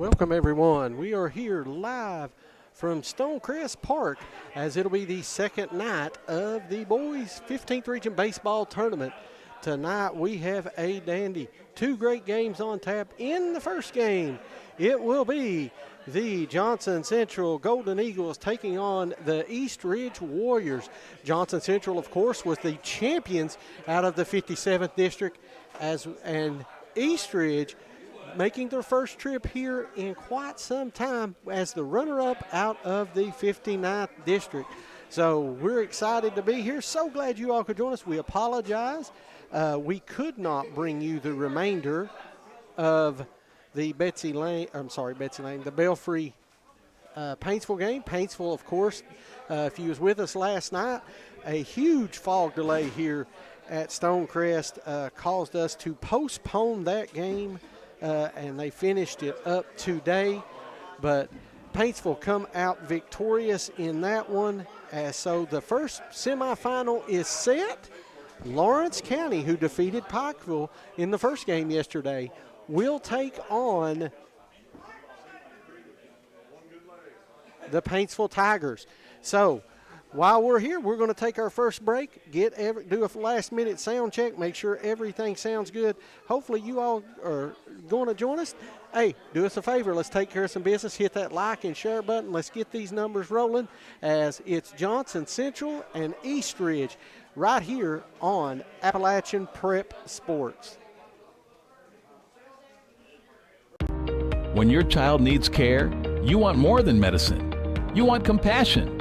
Welcome, everyone. We are here live from Stonecrest Park as it'll be the second night of the boys 15th Region Baseball Tournament. Tonight we have a dandy. Two great games on tap. In the first game, it will be the Johnson Central Golden Eagles taking on the East Ridge Warriors. Johnson Central, of course, was the champions out of the 57th District, and East Ridge making their first trip here in quite some time as the runner-up out of the 59th District. So we're excited to be here. So glad you all could join us. We apologize. We could not bring you the remainder of the the Belfry Paintsville game. Paintsville, of course, if you was with us last night, a huge fog delay here at Stonecrest caused us to postpone that game. And they finished it up today. But Paintsville come out victorious in that one. So the first semifinal is set. Lawrence County, who defeated Pikeville in the first game yesterday, will take on the Paintsville Tigers. So while we're here, we're going to take our first break, do a last-minute sound check, make sure everything sounds good. Hopefully you all are going to join us. Hey, do us a favor. Let's take care of some business. Hit that like and share button. Let's get these numbers rolling as it's Johnson Central and East Ridge right here on Appalachian Prep Sports. When your child needs care, you want more than medicine. You want compassion.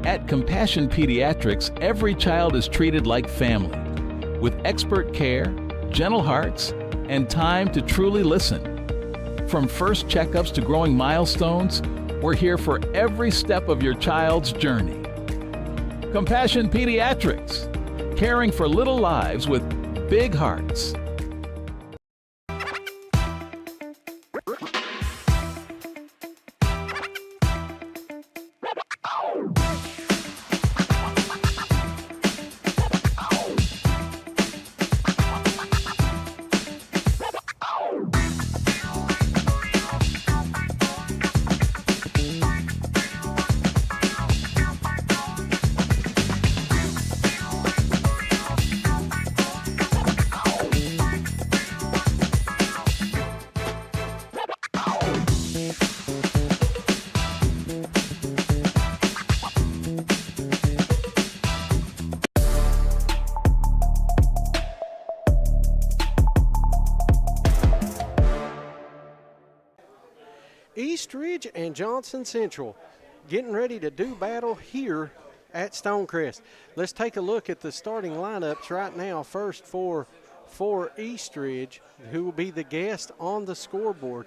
At Compassion Pediatrics, every child is treated like family, with expert care, gentle hearts, and time to truly listen. From first checkups to growing milestones, we're here for every step of your child's journey. Compassion Pediatrics, caring for little lives with big hearts. East Ridge and Johnson Central getting ready to do battle here at Stonecrest. Let's take a look at the starting lineups right now. First for East Ridge, who will be the guest on the scoreboard.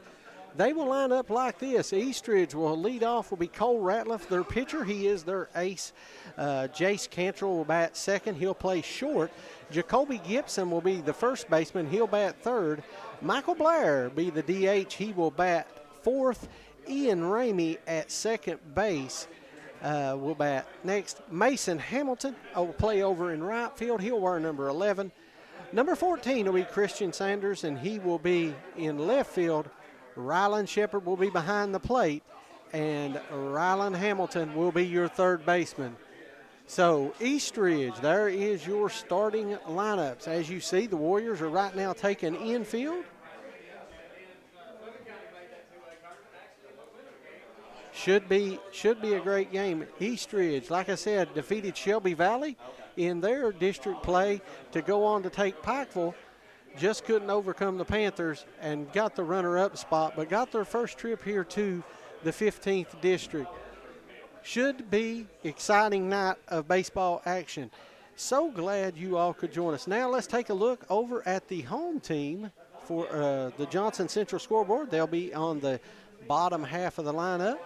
They will line up like this. East Ridge will lead off, will be Cole Ratliff, their pitcher. He is their ace. Jace Cantrell will bat second. He'll play short. Jacoby Gibson will be the first baseman. He'll bat third. Michael Blair will be the DH. He will bat fourth. Ian Ramey at second base will bat next. Mason Hamilton will play over in right field. He'll wear number 11. Number 14 will be Christian Sanders, and he will be in left field. Rylan Shepard will be behind the plate, and Rylan Hamilton will be your third baseman. So East Ridge, there is your starting lineups. As you see, the Warriors are right now taking infield. Should be a great game. East Ridge, like I said, defeated Shelby Valley in their district play to go on to take Pikeville. Just couldn't overcome the Panthers and got the runner-up spot, but got their first trip here to the 15th District. Should be exciting night of baseball action. So glad you all could join us. Now let's take a look over at the home team for the Johnson Central scoreboard. They'll be on the bottom half of the lineup.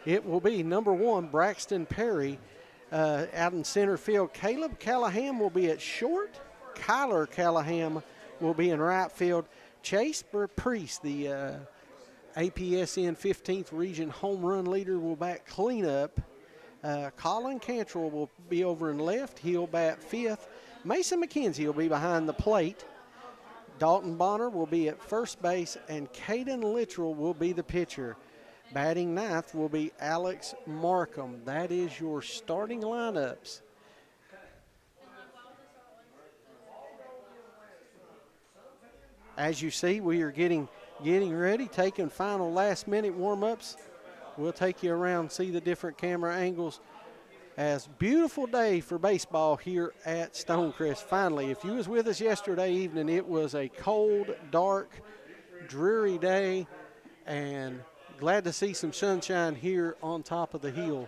It will be number 1, Braxton Perry, out in center field. Caleb Callahan will be at short. Kyler Callahan will be in right field. Chase Priest, the APSN 15th Region home run leader, will bat cleanup. Colin Cantrell will be over in left. He'll bat fifth. Mason McKenzie will be behind the plate. Dalton Bonner will be at first base, and Caden Littrell will be the pitcher. Batting ninth will be Alex Markham. That is your starting lineups. As you see, we are getting ready, taking final last-minute warm-ups. We'll take you around, see the different camera angles. As beautiful day for baseball here at Stonecrest. Finally, if you was with us yesterday evening, it was a cold, dark, dreary day, and glad to see some sunshine here on top of the hill.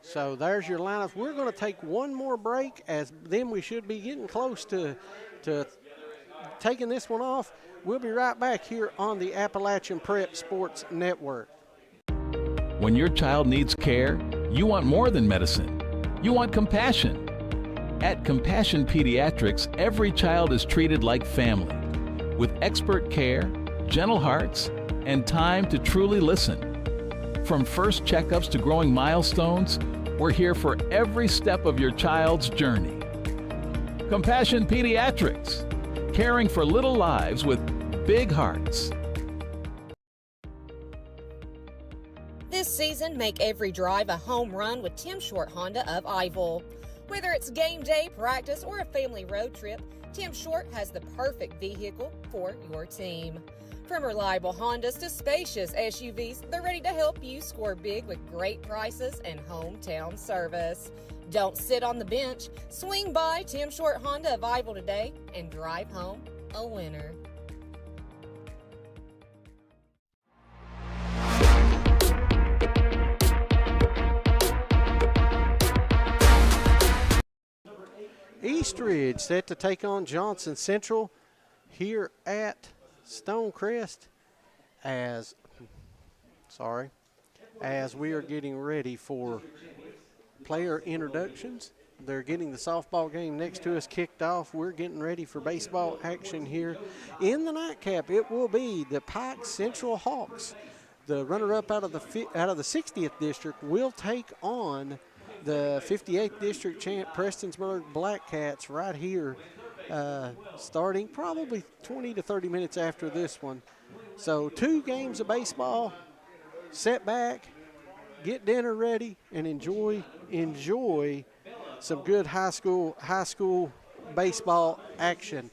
So there's your lineup. We're going to take one more break, as then we should be getting close to taking this one off. We'll be right back here on the Appalachian Prep Sports Network. When your child needs care, you want more than medicine. You want compassion. At Compassion Pediatrics, every child is treated like family, with expert care, gentle hearts, and time to truly listen. From first checkups to growing milestones, we're here for every step of your child's journey. Compassion Pediatrics, caring for little lives with big hearts. This season, make every drive a home run with Tim Short Honda of Iville. Whether it's game day, practice, or a family road trip, Tim Short has the perfect vehicle for your team. From reliable Hondas to spacious SUVs, they're ready to help you score big with great prices and hometown service. Don't sit on the bench. Swing by Tim Short Honda of Iville today and drive home a winner. Eastridge set to take on Johnson Central here at Stonecrest as we are getting ready for player introductions. They're getting the softball game next to us kicked off. We're getting ready for baseball action here. In the nightcap, it will be the Pike Central Hawks. The runner-up out of the 60th district will take on the 58th district champ Prestonsburg Black Cats right here, starting probably 20 to 30 minutes after this one. So 2 games of baseball. Sit back, get dinner ready, and enjoy some good high school baseball action.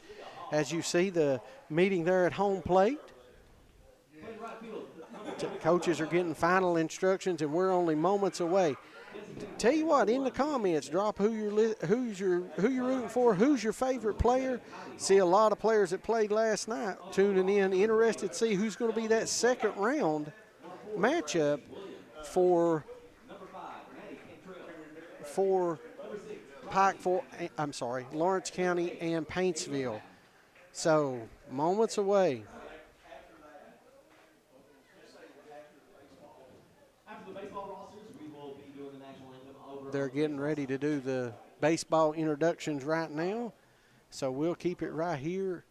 As you see the meeting there at home plate, coaches are getting final instructions, and we're only moments away. Tell you what, in the comments, drop who you're rooting for, who's your favorite player. See a lot of players that played last night tuning in, interested to see who's going to be that second round matchup for Lawrence County and Paintsville. So moments away. They're getting ready to do the baseball introductions right now, so we'll keep it right here.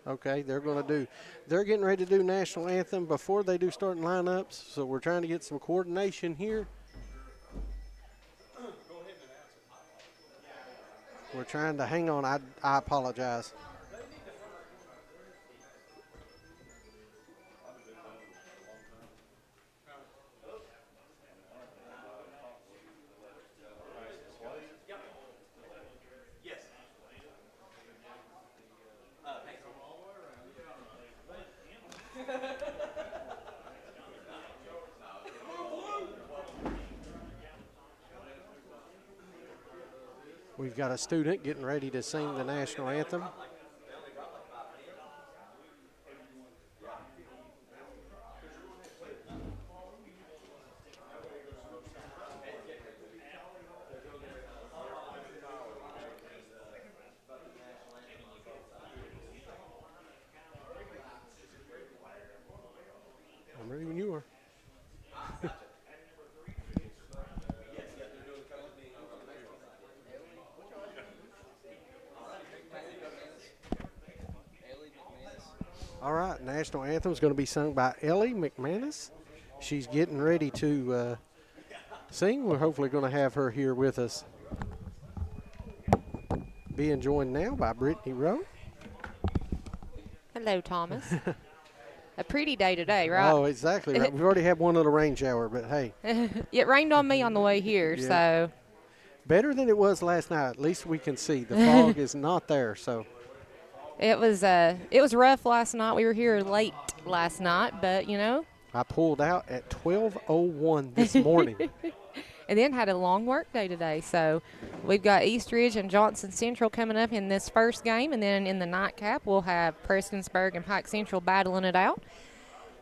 Okay, they're getting ready to do national anthem before they do starting lineups, so we're trying to get some coordination here. We're trying to hang on. I apologize. We've got a student getting ready to sing the national anthem. All right, national anthem is going to be sung by Ellie McManus. She's getting ready to sing. We're hopefully going to have her here with us. Being joined now by Brittany Rowe. Hello, Thomas. A pretty day today, right? Oh, exactly right. We've already had one little rain shower, but hey. It rained on me on the way here, Yeah. so. Better than it was last night. At least we can see. The fog is not there, so. It was rough last night. We were here late last night, but, you know. I pulled out at 12:01 this morning. And then had a long work day today. So we've got Eastridge and Johnson Central coming up in this first game. And then in the nightcap, we'll have Prestonsburg and Pike Central battling it out.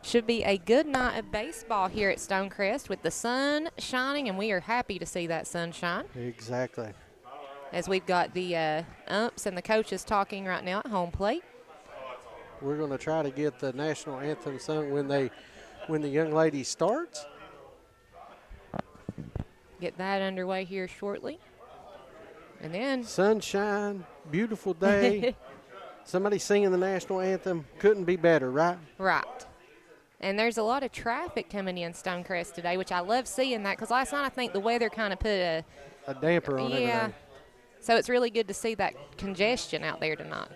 Should be a good night of baseball here at Stonecrest with the sun shining, and we are happy to see that sunshine. Exactly. As we've got the umps and the coaches talking right now at home plate. We're going to try to get the national anthem sung when the young lady starts. Get that underway here shortly. And then Sunshine, beautiful day. Somebody singing the national anthem. Couldn't be better, right? right. And there's a lot of traffic coming in Stonecrest today, which I love seeing that because last night I think the weather kind of put a damper on everything. So it's really good to see that congestion out there tonight.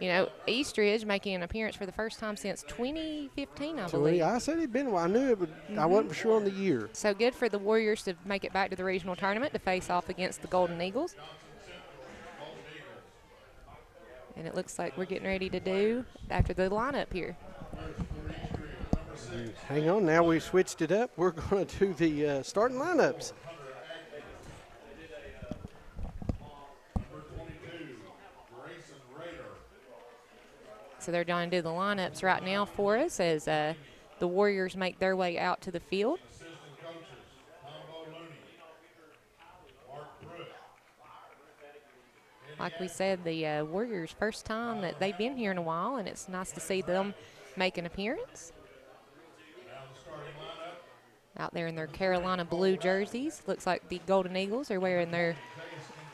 You know, Eastridge making an appearance for the first time since 2015, I believe. I said it'd been a while. I knew it, but I wasn't for sure on the year. So good for the Warriors to make it back to the regional tournament to face off against the Golden Eagles. And it looks like we're getting ready to do after the lineup here. Hang on, now we've switched it up. We're going to do the starting lineups. So they're going to do the lineups right now for us as the Warriors make their way out to the field. Like we said, the Warriors' first time that they've been here in a while, and it's nice to see them make an appearance. Out there in their Carolina blue jerseys. Looks like the Golden Eagles are wearing their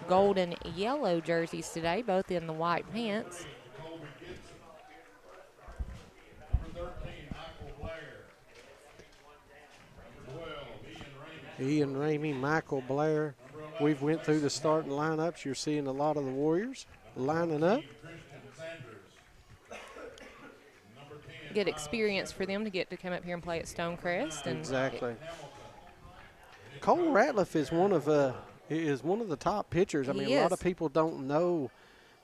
golden yellow jerseys today, both in the white pants. Ian Ramey, Michael Blair. We've went through the starting lineups. You're seeing a lot of the Warriors lining up. Good experience for them to get to come up here and play at Stonecrest. And exactly. Cole Ratliff is one of the top pitchers. I mean, a lot of people don't know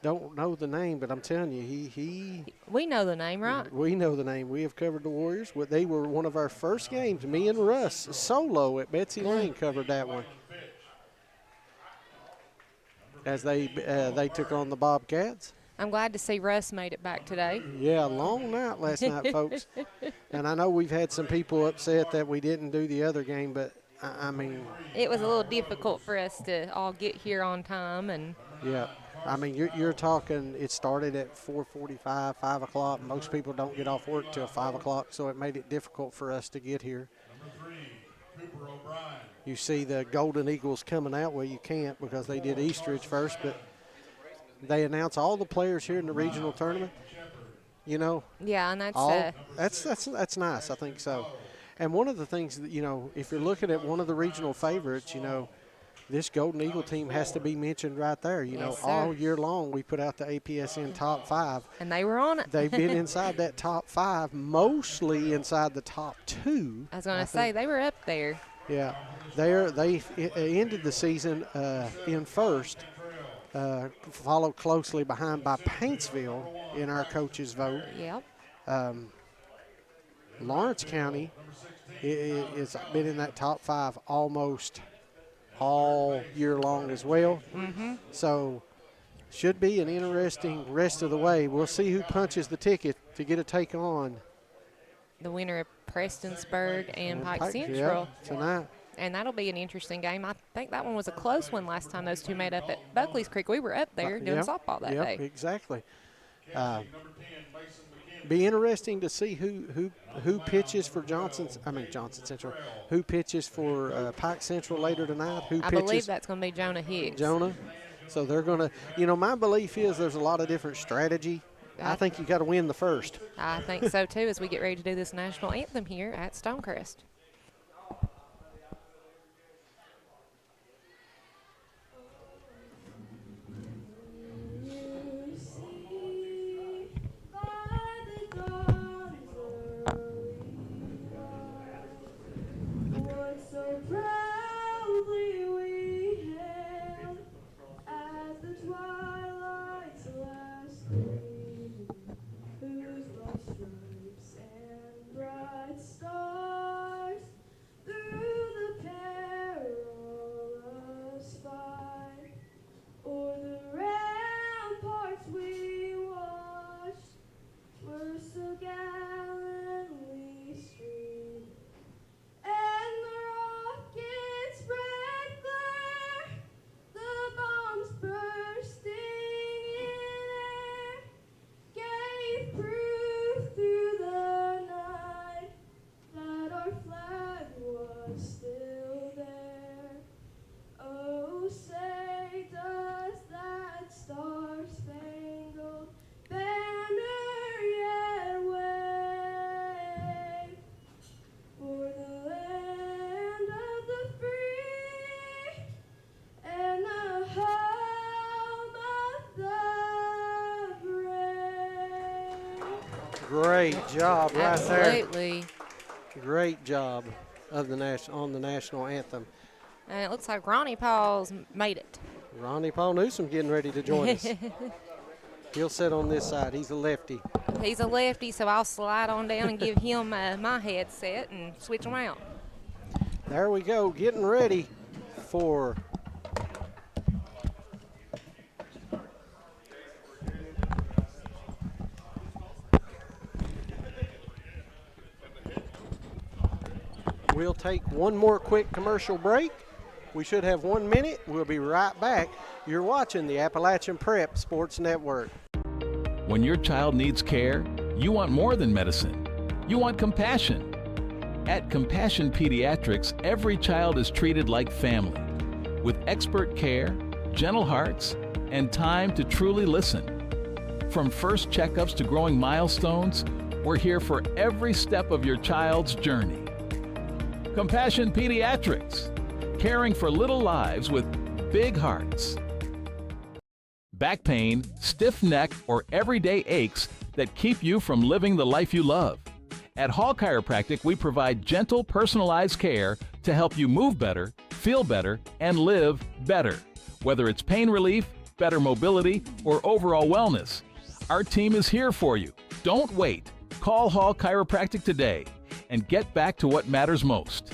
the name, but I'm telling you, we know the name, right? We know the name. We have covered the Warriors. They were one of our first games. Me and Russ solo at Betsy Lane covered that one. As they took on the Bobcats. I'm glad to see Russ made it back today. Yeah, long night last night, folks. And I know we've had some people upset that we didn't do the other game, but I mean, it was a little difficult for us to all get here on time. And yeah, I mean, you're talking. It started at 4:45, 5 o'clock. Most people don't get off work till 5 o'clock, so it made it difficult for us to get here. You see the Golden Eagles coming out. Well, you can't because they did Eastridge first, but they announce all the players here in the regional tournament. You know. Yeah, and that's nice. I think so. And one of the things that, you know, if you're looking at one of the regional favorites, you know, this Golden Eagle team has to be mentioned right there. You know, all year long we put out the APSN top 5. And they were on it. They've been inside that top 5, mostly inside the top 2. I was going to say, they were up there. Yeah. They ended the season in first, followed closely behind by Paintsville in our coaches' vote. Yep. Lawrence County it's been in that top 5 almost all year long as well. Mm-hmm. So should be an interesting rest of the way. We'll see who punches the ticket to get a take on the winner of Prestonsburg and Pike Central tonight. And that'll be an interesting game. I think that one was a close one last time those two made up at Buckley's Creek. We were up there doing softball that day. Exactly. Be interesting to see who pitches for Johnson Central. Who pitches for Pike Central later tonight? I believe that's going to be Jonah Hicks. Jonah. So they're going to, my belief is there's a lot of different strategy. I think you got to win the first. I think so too, as we get ready to do this national anthem here at Stonecrest. Great job right there. Absolutely. Great job of on the national anthem. And it looks like Ronnie Paul's made it. Ronnie Paul Newsom getting ready to join us. He'll sit on this side. He's a lefty. He's a lefty, so I'll slide on down and give him my headset and switch them out. There we go, getting ready for we'll take one more quick commercial break. We should have 1 minute. We'll be right back. You're watching the Appalachian Prep Sports Network. When your child needs care, you want more than medicine. You want compassion. At Compassion Pediatrics, every child is treated like family, with expert care, gentle hearts, and time to truly listen. From first checkups to growing milestones, we're here for every step of your child's journey. Compassion Pediatrics, caring for little lives with big hearts. Back pain, stiff neck, or everyday aches that keep you from living the life you love. At Hall Chiropractic, we provide gentle, personalized care to help you move better, feel better, and live better. Whether it's pain relief, better mobility, or overall wellness, our team is here for you. Don't wait. Call Hall Chiropractic today and get back to what matters most.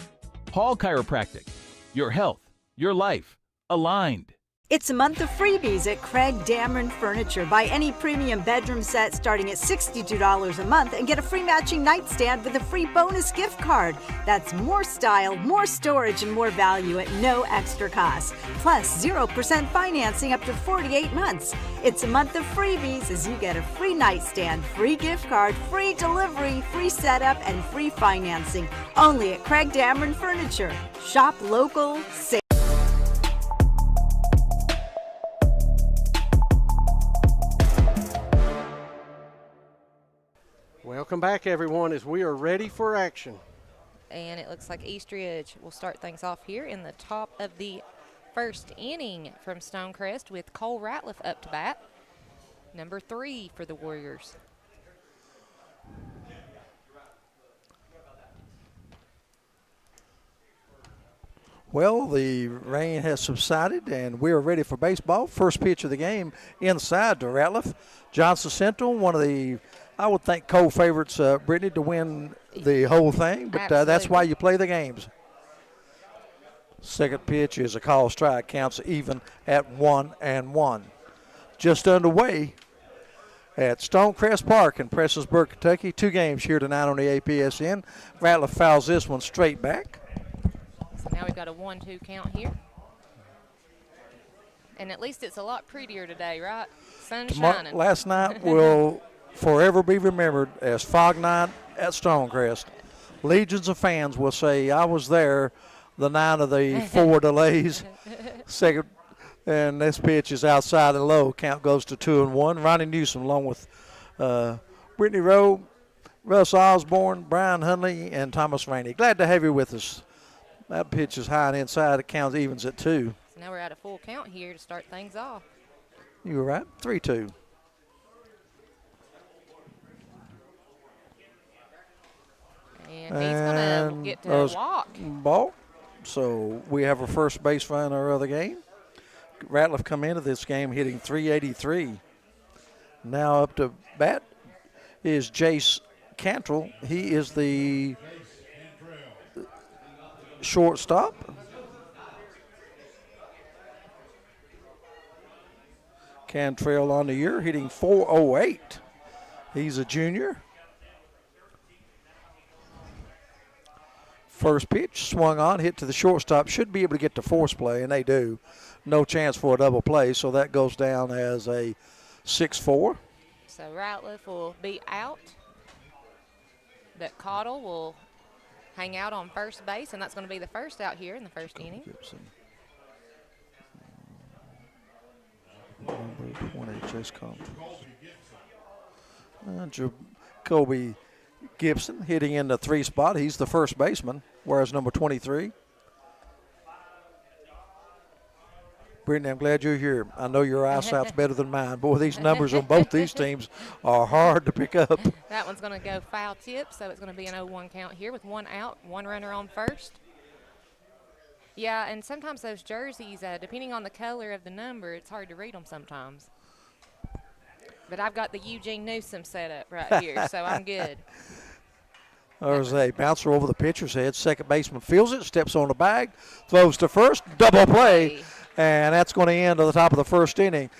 Hall Chiropractic. Your health, your life, aligned. It's a month of freebies at Craig Dameron Furniture. Buy any premium bedroom set starting at $62 a month and get a free matching nightstand with a free bonus gift card. That's more style, more storage, and more value at no extra cost. Plus 0% financing up to 48 months. It's a month of freebies as you get a free nightstand, free gift card, free delivery, free setup, and free financing. Only at Craig Dameron Furniture. Shop local, save. Welcome back, everyone, as we are ready for action. And it looks like Eastridge will start things off here in the top of the first inning from Stonecrest with Cole Ratliff up to bat. Number 3 for the Warriors. Well, the rain has subsided, and we're ready for baseball. First pitch of the game inside to Ratliff. Johnson Central, one of the, I would think, co-favorites, Brittany, to win the whole thing, but that's why you play the games. Second pitch is a call strike, counts even at 1-1. Just underway at Stonecrest Park in Prestonsburg, Kentucky. 2 games here tonight on the APSN. Ratliff fouls this one straight back. So now we've got a 1-2 count here. And at least it's a lot prettier today, right? Sun shining. Last night will forever be remembered as Fog Night at Stonecrest. Legions of fans will say, I was there the night of the 4 delays. Second And this pitch is outside and low. Count goes to 2-1. Ronnie Newsom along with Brittany Rowe, Russ Osborne, Brian Hunley, and Thomas Rainey. Glad to have you with us. That pitch is high and inside. It counts evens at 2. So now we're at a full count here to start things off. You were right. 3-2. And he's going to get to walk. Ball. So we have our first base runner of the game. Ratliff come into this game hitting .383. Now up to bat is Jace Cantrell. He is the shortstop. Cantrell on the year hitting .408. He's a junior. First pitch swung on, hit to the shortstop. Should be able to get to force play, and they do. No chance for a double play, so that goes down as a 6-4. So Ratliff will be out. But Cottle will hang out on first base, and that's going to be the first out here in the first inning. Gibson. Number 20, Chase Jacoby Gibson hitting in the 3 spot. He's the first baseman, whereas number 23. Brittany, I'm glad you're here. I know your eyesight's better than mine. Boy, these numbers on both these teams are hard to pick up. That one's going to go foul tip, so it's going to be an 0-1 count here with 1 out, 1 runner on first. Yeah, and sometimes those jerseys, depending on the color of the number, it's hard to read them sometimes. But I've got the Eugene Newsom set up right here, so I'm good. There's a bouncer over the pitcher's head. Second baseman fields it, steps on the bag, throws to first, double play. And that's going to end at the top of the first inning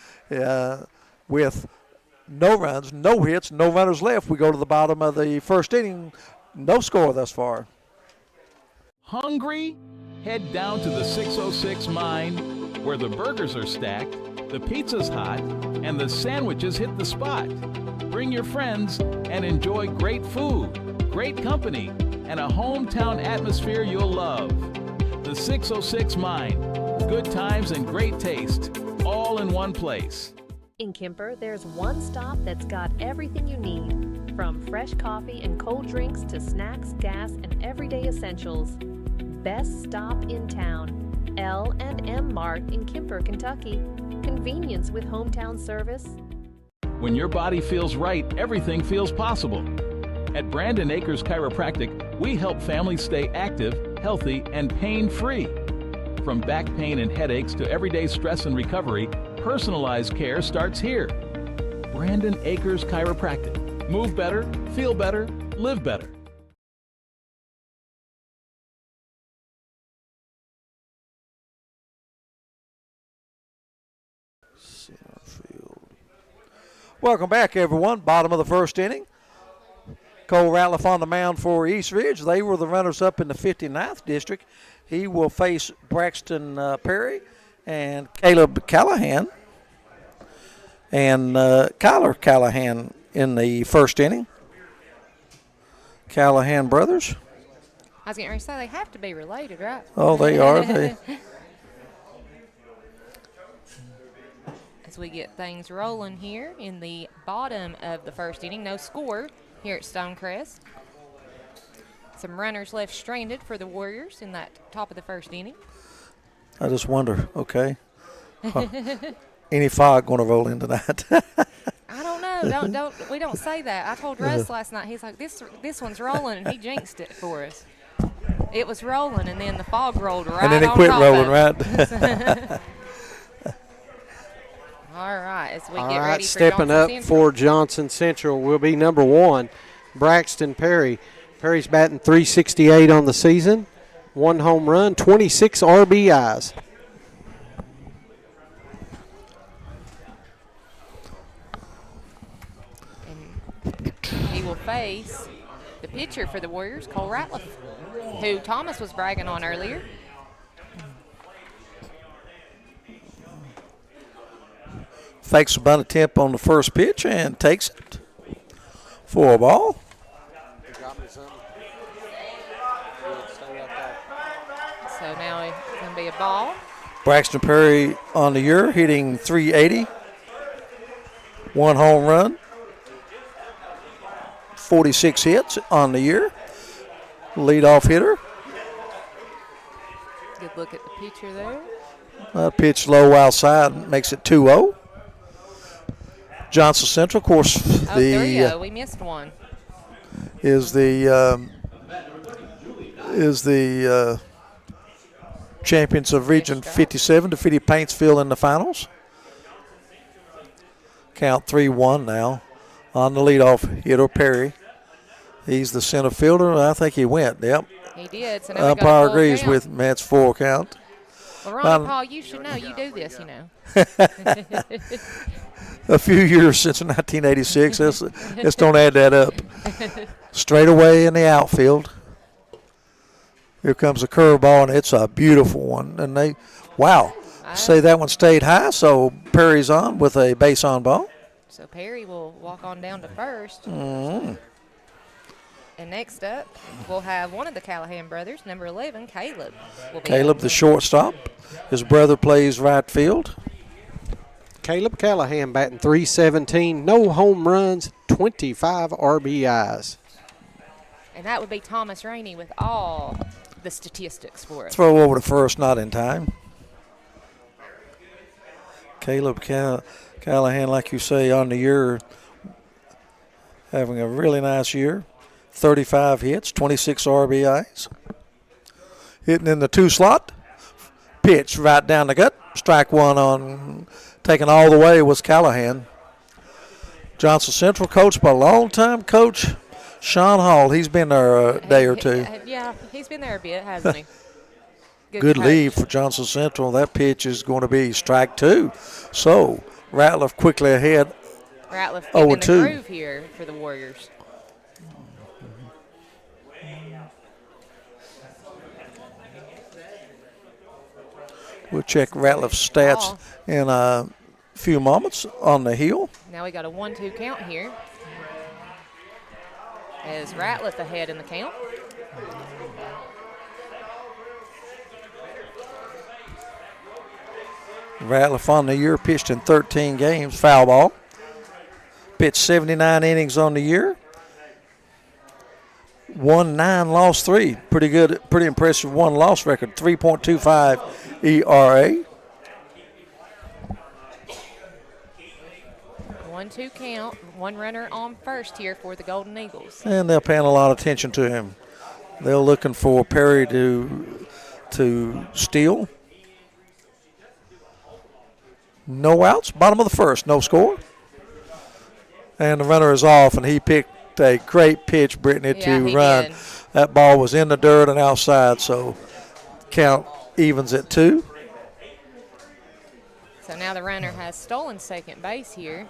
with no runs, no hits, no runners left. We go to the bottom of the first inning. No score thus far. Hungry? Head down to the 606 Mine, where the burgers are stacked, the pizza's hot, and the sandwiches hit the spot. Bring your friends and enjoy great food, great company, and a hometown atmosphere you'll love. The 606 Mine. Good times and great taste, all in one place. In Kemper, there's one stop that's got everything you need, from fresh coffee and cold drinks to snacks, gas, and everyday essentials. Best stop in town, L&M Mart in Kemper, Kentucky. Convenience with hometown service. When your body feels right, everything feels possible. At Brandon Acres Chiropractic, we help families stay active, healthy, and pain-free. From back pain and headaches to everyday stress and recovery, personalized care starts here. Brandon Acres Chiropractic. Move better, feel better, live better. Center field. Welcome back, everyone. Bottom of the first inning. Cole Ratliff on the mound for East Ridge. They were the runners-up in the 59th district. He will face Braxton Perry and Caleb Callahan and Kyler Callahan in the first inning. Callahan brothers. I was getting ready to say they have to be related, right? Oh, they are. As we get things rolling here in the bottom of the first inning, no score here at Stonecrest. Some runners left stranded for the Warriors in that top of the first inning. I just wonder, okay, any fog going to roll in tonight? I don't know. We don't say that. I told Russ last night. He's like, this one's rolling, and he jinxed it for us. It was rolling, and then the fog rolled right on top of it. And then it quit rolling, right? All right, as we All get right, ready for stepping Johnson up Central. for Johnson Central will be number 1, Braxton Perry. Perry's batting .368 on the season, 1 home run, 26 RBIs. And he will face the pitcher for the Warriors, Cole Ratliff, who Thomas was bragging on earlier. Fakes a bunt attempt on the first pitch and takes it for a ball. So now it's going to be a ball. Braxton Perry on the year, hitting .380. 1 home run. 46 hits on the year. Leadoff hitter. Good look at the pitcher there. Pitch low outside makes it 2-0. Johnson Central, of course, Oh, 3-0. We missed one. is the champions of Region 57, defeated Paintsville in the finals. Count 3-1 now on the leadoff hitter, Perry. He's the center fielder. I think he went. Yep. He did. So now we got a Umpire full agrees count. with him. That's 4 count. Well, Ronnie Paul, you should know. You do this, you know. A few years since 1986. Let's don't add that up. Straight away in the outfield. Here comes a curveball, and it's a beautiful one. And say that one stayed high, so Perry's on with a base on ball. So Perry will walk on down to first. Mm. And next up, we'll have one of the Callahan brothers, number 11, Caleb. Caleb, the shortstop. His brother plays right field. Caleb Callahan batting .317, no home runs, 25 RBIs. And that would be Thomas Rainey with all the statistics for us. Throw over to first, not in time. Caleb Callahan, like you say, on the year, having a really nice year. 35 hits, 26 RBIs. Hitting in the 2 slot. Pitch right down the gut. Strike one on, taken all the way was Callahan. Johnson Central, coached by longtime coach Sean Hall. He's been there a day or two. Yeah, he's been there a bit, hasn't he? Good coach. lead for Johnson Central. That pitch is going to be strike 2. So Ratliff quickly ahead. Ratliff getting in the 0-2. groove here for the Warriors. We'll check Ratliff's stats in a few moments on the hill. Now we got a 1-2 count here. As Ratliff ahead in the count. Ratliff on the year, pitched in 13 games, foul ball. Pitched 79 innings on the year. Won 9, lost 3. Pretty good, pretty impressive 1-loss record. 3.25 ERA. 1-2 count. 1 runner on first here for the Golden Eagles. And they're paying a lot of attention to him. They're looking for Perry to steal. No outs, bottom of the first, no score. And the runner is off, and he picked a great pitch, Brittany, to run. Did. That ball was in the dirt and outside, so count evens at 2. So now the runner has stolen second base here.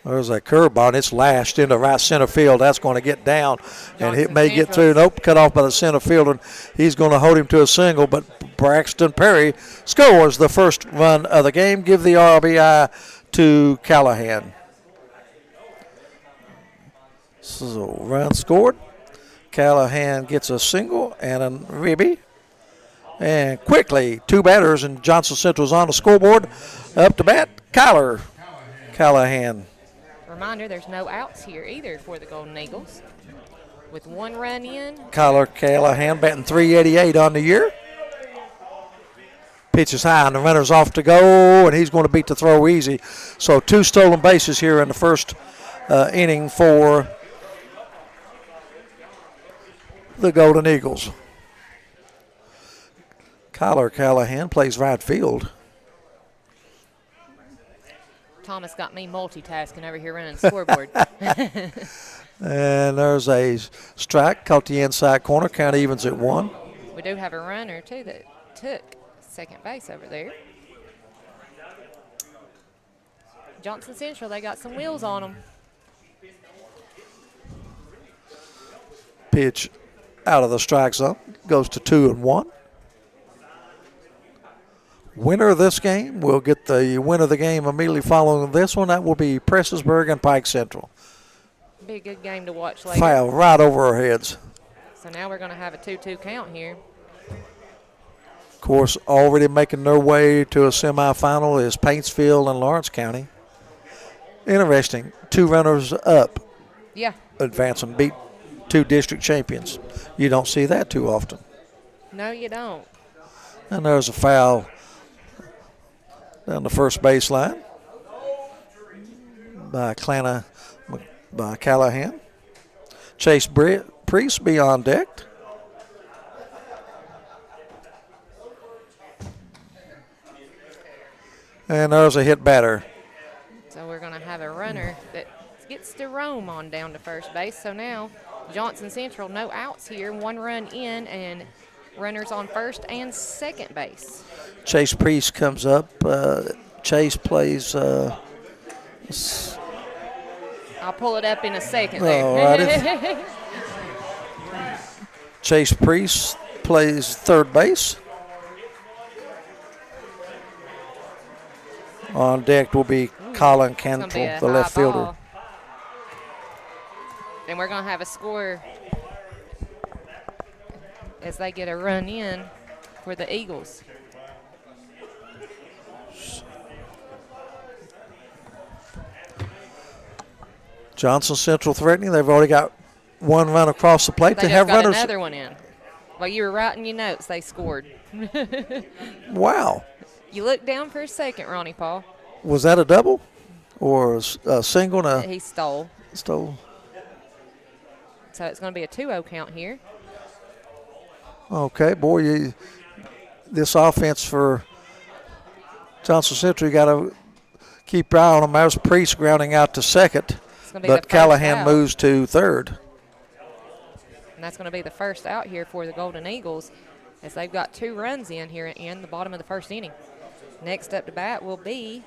There's that curveball, and it's lashed into right center field. That's going to get down, and it Johnson may get through. Central. Nope, cut off by the center fielder. And he's going to hold him to a single, but Braxton Perry scores the first run of the game. Give the RBI to Callahan. So run scored. Callahan gets a single and a ribby. And quickly, 2 batters, and Johnson Central's on the scoreboard. Up to bat, Kyler Callahan. Reminder, there's no outs here either for the Golden Eagles. With 1 run in. Kyler Callahan batting .388 on the year. Pitch is high, and the runner's off to go, and he's going to beat the throw easy. So 2 stolen bases here in the first inning for the Golden Eagles. Kyler Callahan plays right field. Thomas got me multitasking over here running the scoreboard. And there's a strike, caught the inside corner, count evens at 1. We do have a runner, too, that took second base over there. Johnson Central, they got some wheels on them. Pitch out of the strike zone, goes to 2-1. Winner of this game will get the winner of the game immediately following this one. That will be Prestonsburg and Pike Central. Be a good game to watch later. Foul right over our heads. So now we're going to have a 2-2 count here. Of course, already making their way to a semifinal is Paintsville and Lawrence County. Interesting. 2 runners up Yeah. advance and beat 2 district champions. You don't see that too often. No, you don't. And there's a foul down the first baseline by Callahan. Chase Priest beyond deck. And there's a hit batter. So we're going to have a runner that gets to roam on down to first base. So now Johnson Central, no outs here, 1 run in, and runners on first and second base. Chase Priest comes up. Chase plays. I'll pull it up in a second All there. Chase Priest plays third base. On deck will be Colin It's gonna be Cantrell, a the high left fielder. ball. And we're going to have a score as they get a run in for the Eagles. Johnson Central threatening. They've already got 1 run across the plate. They They just have got runners. another one in. While you were writing your notes, they scored. Wow. You looked down for a second, Ronnie Paul. Was that a double or a single? And He stole. a stole. So it's going to be a 2-0 count here. Okay, boy, this offense for Johnson Central, you got to keep your eye on them. There's Priest grounding out to second, It's going to be the but first Callahan out. moves to third. And that's going to be the first out here for the Golden Eagles as they've got 2 runs in here in the bottom of the first inning. Next up to bat will be,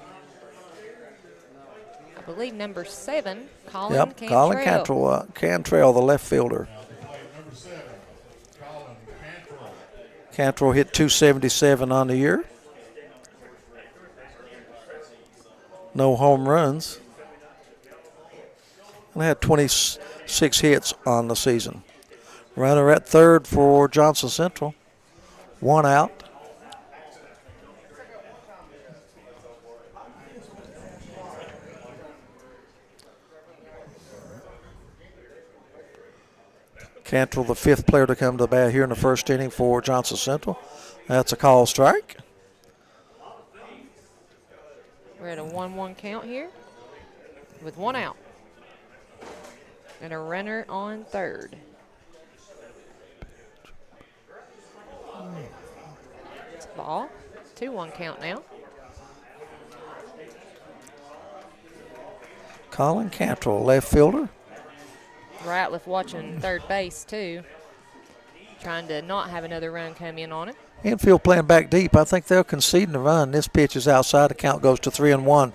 I believe, number 7, Colin Cantrell. Colin Cantrell, the left fielder. Cantrell hit .277 on the year. No home runs. And had 26 hits on the season. Runner at third for Johnson Central. 1 out. Cantrell, the 5th player to come to the bat here in the first inning for Johnson Central. That's a call strike. We're at a 1-1 count here with 1 out. And a runner on third. It's a ball. 2-1 count now. Colin Cantrell, left fielder. Ratliff watching third base too, trying to not have another run come in on it. Infield playing back deep. I think they're conceding the run. This pitch is outside. The count goes to 3-1.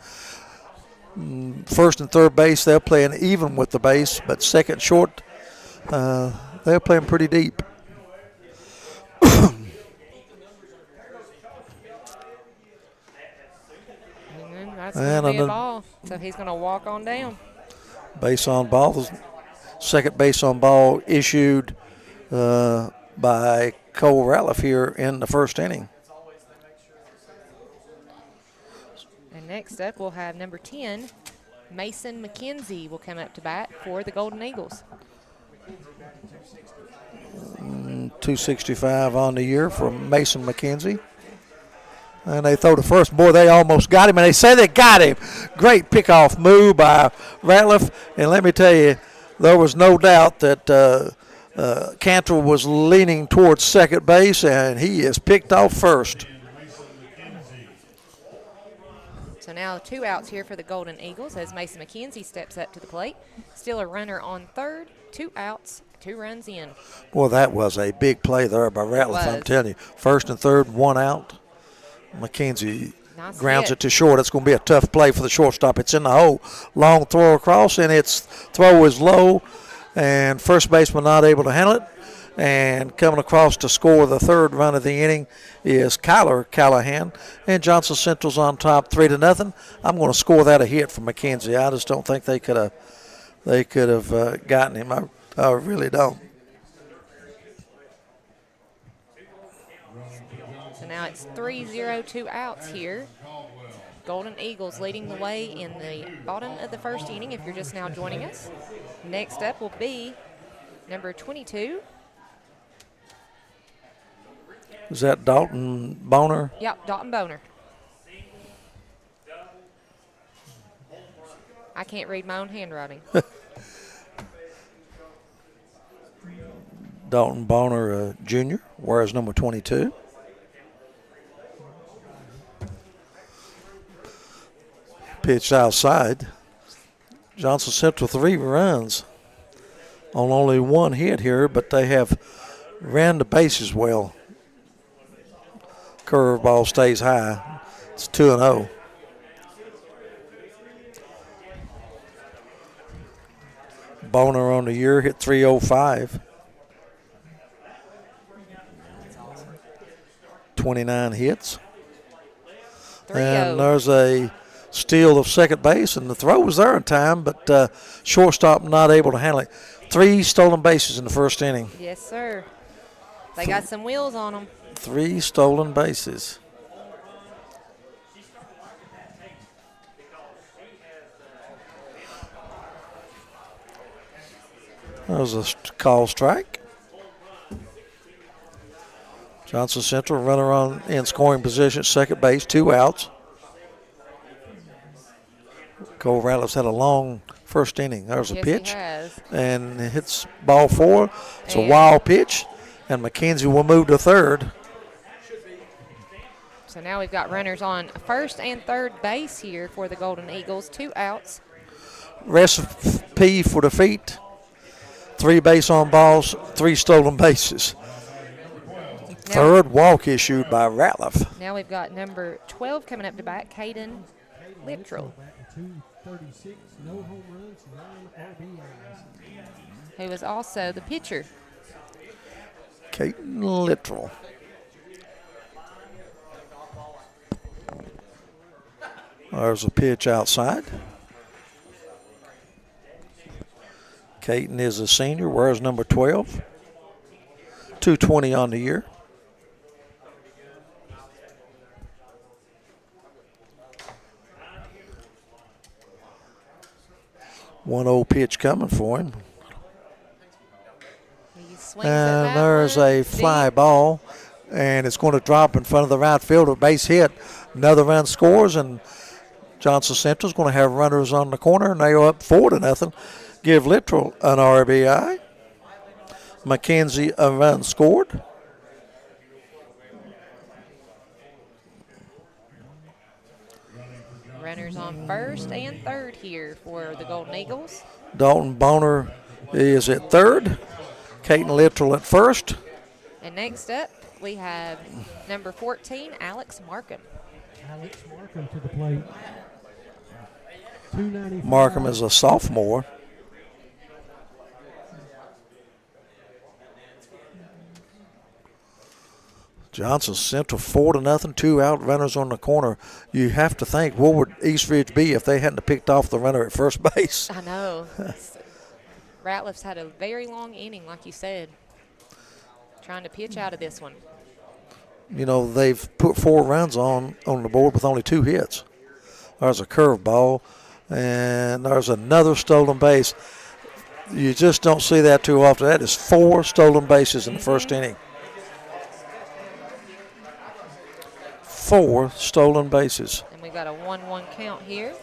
First and third base, they're playing even with the base, but second short, they're playing pretty deep. And that's going to be a ball, so he's going to walk on down. Base on ball. Second base on ball issued by Cole Ratliff here in the first inning. And next up, we'll have number 10, Mason McKenzie will come up to bat for the Golden Eagles. 265 on the year for Mason McKenzie. And they throw the first. Boy, they almost got him, and they say they got him. Great pickoff move by Ratliff. And let me tell you, there was no doubt that Cantrell was leaning towards second base, and he is picked off first. So now 2 outs here for the Golden Eagles as Mason McKenzie steps up to the plate. Still a runner on third, 2 outs, 2 runs in. Well, that was a big play there by Ratliff, I'm telling you. First and third, 1 out. McKenzie Nice grounds hit. it to short. It's going to be a tough play for the shortstop. It's in the hole. Long throw across, and its throw is low, and first baseman not able to handle it. And coming across to score the third run of the inning is Kyler Callahan. And Johnson Central's on top 3-0. I'm going to score that a hit from McKenzie. I just don't think they could have they could have gotten him. I really don't. So now it's 3-0, 2 outs here. Golden Eagles leading the way in the bottom of the first inning if you're just now joining us. Next up will be number 22. Is that Dalton Boner? Yep, Dalton Boner. I can't read my own handwriting. Dalton Boner Jr., wears number 22. Pitch outside. Johnson Central 3 runs on only 1 hit here, but they have ran the bases well. Curveball stays high. It's 2-0. Boner on the year hit .305. 29 hits. 3-0. And there's a steal of second base, and the throw was there in time, but shortstop not able to handle it. 3 stolen bases in the first inning. Yes, sir. They got some wheels on them. 3 stolen bases. That was a call strike. Johnson Central runner on in scoring position, second base, 2 outs. Cole Ratliff's had a long first inning. There's a pitch. He has. And it hits ball 4. It's a wild pitch. And McKenzie will move to third. So now we've got runners on first and third base here for the Golden Eagles. 2 outs. Recipe for defeat. 3 base on balls, 3 stolen bases. Third walk issued by Ratliff. Now we've got number 12 coming up to bat, Caden Littrell, who is also the pitcher. Caden Littrell. There's a pitch outside. Caden is a senior, wears number 12. 220 on the year. One old pitch coming for him. And there's a fly ball, and it's going to drop in front of the right fielder. Base hit. Another run scores, and Johnson Central's going to have runners on the corner, and they are up 4-0. Give Littrell an RBI. McKenzie a run scored. Runners on first and third here for the Golden Eagles. Dalton Boner is at third. Caden Littrell at first. And next up, we have number 14, Alex Markham. Alex Markham to the plate. 295. Markham is a sophomore. Johnson Central 4-0, 2 out, runners on the corner. You have to think, what would East Ridge be if they hadn't picked off the runner at first base? I know. Ratliff's had a very long inning, like you said, trying to pitch out of this one. You know, they've put 4 runs on the board with only 2 hits. There's a curveball, and there's another stolen base. You just don't see that too often. That is 4 stolen bases in the first inning. 4 stolen bases. And we got a 1-1 count here.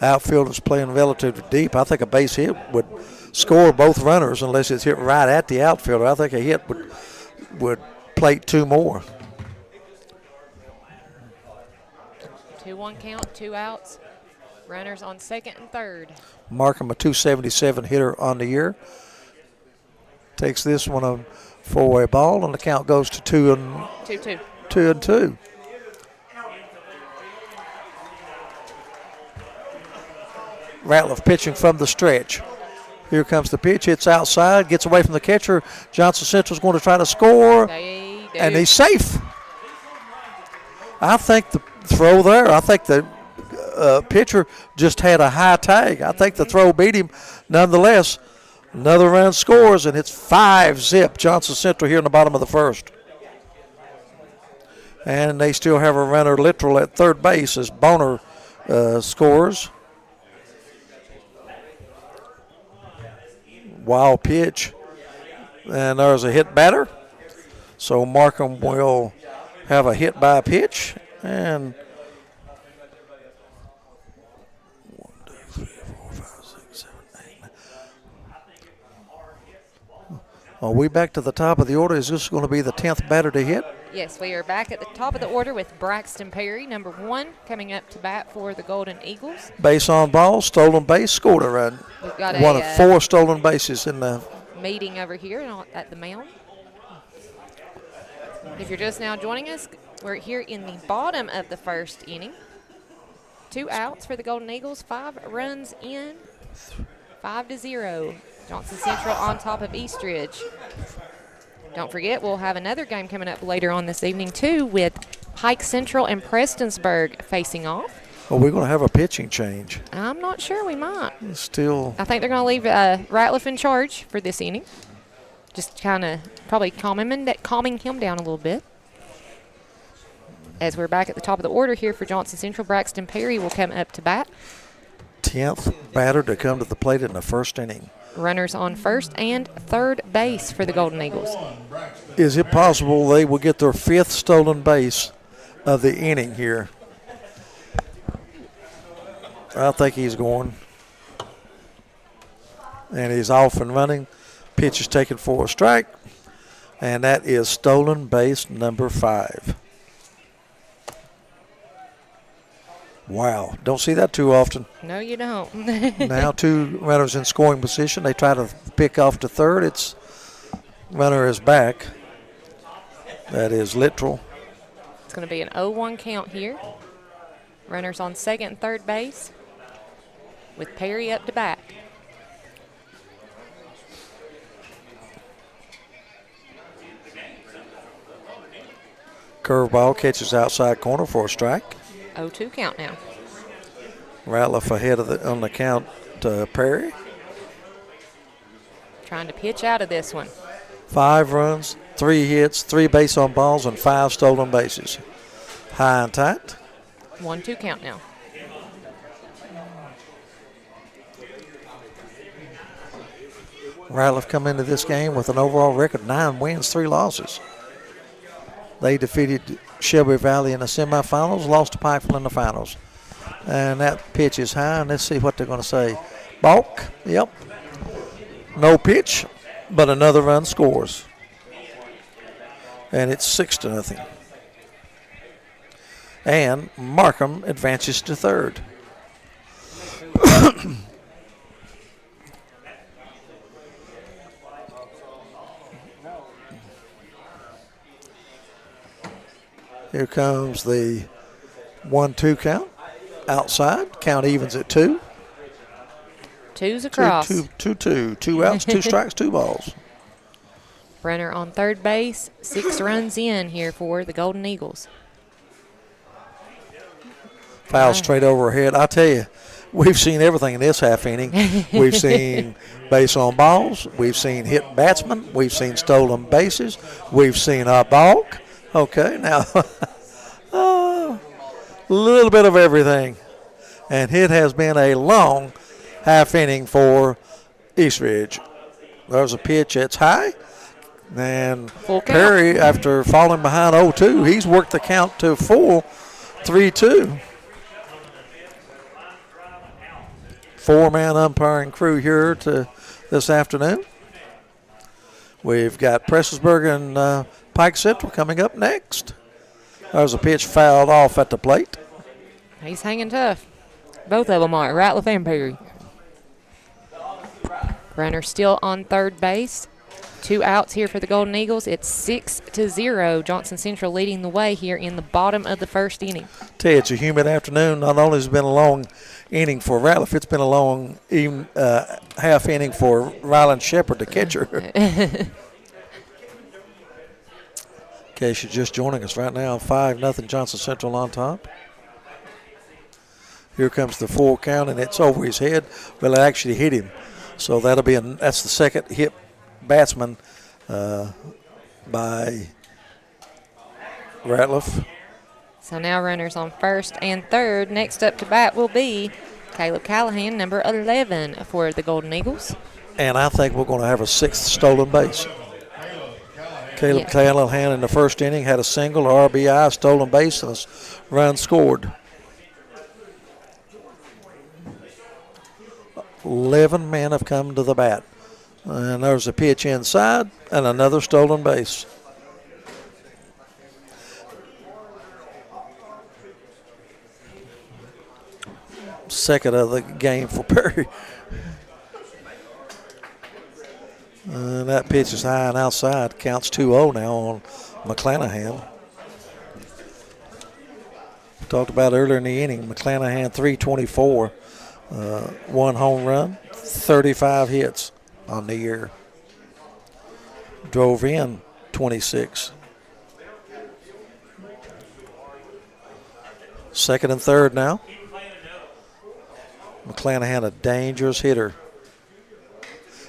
Outfielders playing relatively deep. I think a base hit would score both runners unless it's hit right at the outfielder. I think a hit would plate 2 more. 2-1 count, 2 outs. Runners on second and third. Markham, a .277 hitter on the year. Takes this one a 4-way ball, and the count goes to 2-2. 2-2. Ratliff pitching from the stretch. Here comes the pitch. Hits outside, gets away from the catcher. Johnson Central's going to try to score, and he's safe. I think the throw there, I think that pitcher just had a high tag. I think the throw beat him. Nonetheless, another run scores, and it's 5-zip Johnson Central here in the bottom of the first. And they still have a runner literal at third base as Boner scores. Wild pitch. And there's a hit batter. So Markham will have a hit by pitch. And 1, 2, 3, 4, 5, 6, 7, 8, 9. Are we back to the top of the order? Is this going to be the 10th batter to hit? Yes, we are back at the top of the order with Braxton Perry, number 1, coming up to bat for the Golden Eagles. Base on ball, stolen base, scored a run. We've got One of 4 stolen bases in the meeting over here at the mound. If you're just now joining us, we're here in the bottom of the first inning. 2 outs for the Golden Eagles, 5 runs in, 5-0. Johnson Central on top of Eastridge. Don't forget, we'll have another game coming up later on this evening, too, with Pike Central and Prestonsburg facing off. Well, we're going to have a pitching change. I'm not sure. We might. Still. I think they're going to leave Ratliff in charge for this inning. Just kind of probably calming him down a little bit. As we're back at the top of the order here for Johnson Central, Braxton Perry will come up to bat. 10th batter to come to the plate in the first inning. Runners on first and third base for the Golden Eagles. Is it possible they will get their 5th stolen base of the inning here? I think he's going. And he's off and running. Pitch is taken for a strike. And that is stolen base number 5. Wow, don't see that too often. No, you don't. Now 2 runners in scoring position. They try to pick off to third. It's runner is back. That is literal. It's going to be an 0-1 count here. Runners on second and third base with Perry up to bat. Curveball catches outside corner for a strike. 0-2 count now. Ratliff ahead of on the count to Perry. Trying to pitch out of this one. 5 runs, 3 hits, 3 base on balls, and 5 stolen bases. High and tight. 1-2 count now. Ratliff come into this game with an overall record 9 wins, 3 losses. They defeated Shelby Valley in the semifinals, lost to Pikeville in the finals. And that pitch is high, and let's see what they're going to say. Balk, yep. No pitch, but another run scores. And it's 6-0. And Markham advances to third. Here comes the 1-2 count. Outside, count evens at 2. 2's across. 2-2. 2 outs, 2 strikes, 2 balls. Runner on third base. 6 runs in here for the Golden Eagles. Foul straight overhead. I tell you, we've seen everything in this half inning. We've seen base on balls. We've seen hit batsmen. We've seen stolen bases. We've seen a balk. Okay, now a little bit of everything. And it has been a long half inning for Eastridge. There's a pitch that's high. And Perry, after falling behind 0-2, he's worked the count to full 3-2. 4-man umpiring crew here this afternoon. We've got Prestonsburg and Pike Central coming up next. There's a pitch fouled off at the plate. He's hanging tough. Both of them are, Ratliff and Perry. Runner still on third base. 2 outs here for the Golden Eagles. It's 6-0. Johnson Central leading the way here in the bottom of the first inning. Tell you, it's a humid afternoon. Not only has it been a long inning for Ratliff, it's been a long half inning for Ryland Shepard, the catcher. In case you're just joining us right now, 5-0 Johnson Central on top. Here comes the full count, and it's over his head. Well, it actually hit him. So that's the second hit batsman by Ratliff. So now runners on first and third. Next up to bat will be Caleb Callahan, number 11 for the Golden Eagles. And I think we're going to have a sixth stolen base. Caleb Callahan in the first inning had a single, RBI, stolen base, and a run scored. 11 men have come to the bat. And there's a pitch inside and another stolen base. Second of the game for Perry. And that pitch is high and outside. Counts 2-0 now on McClanahan. Talked about earlier in the inning, McClanahan 324, 1 home run, 35 hits on the year. Drove in 26. Second and third now. McClanahan, a dangerous hitter.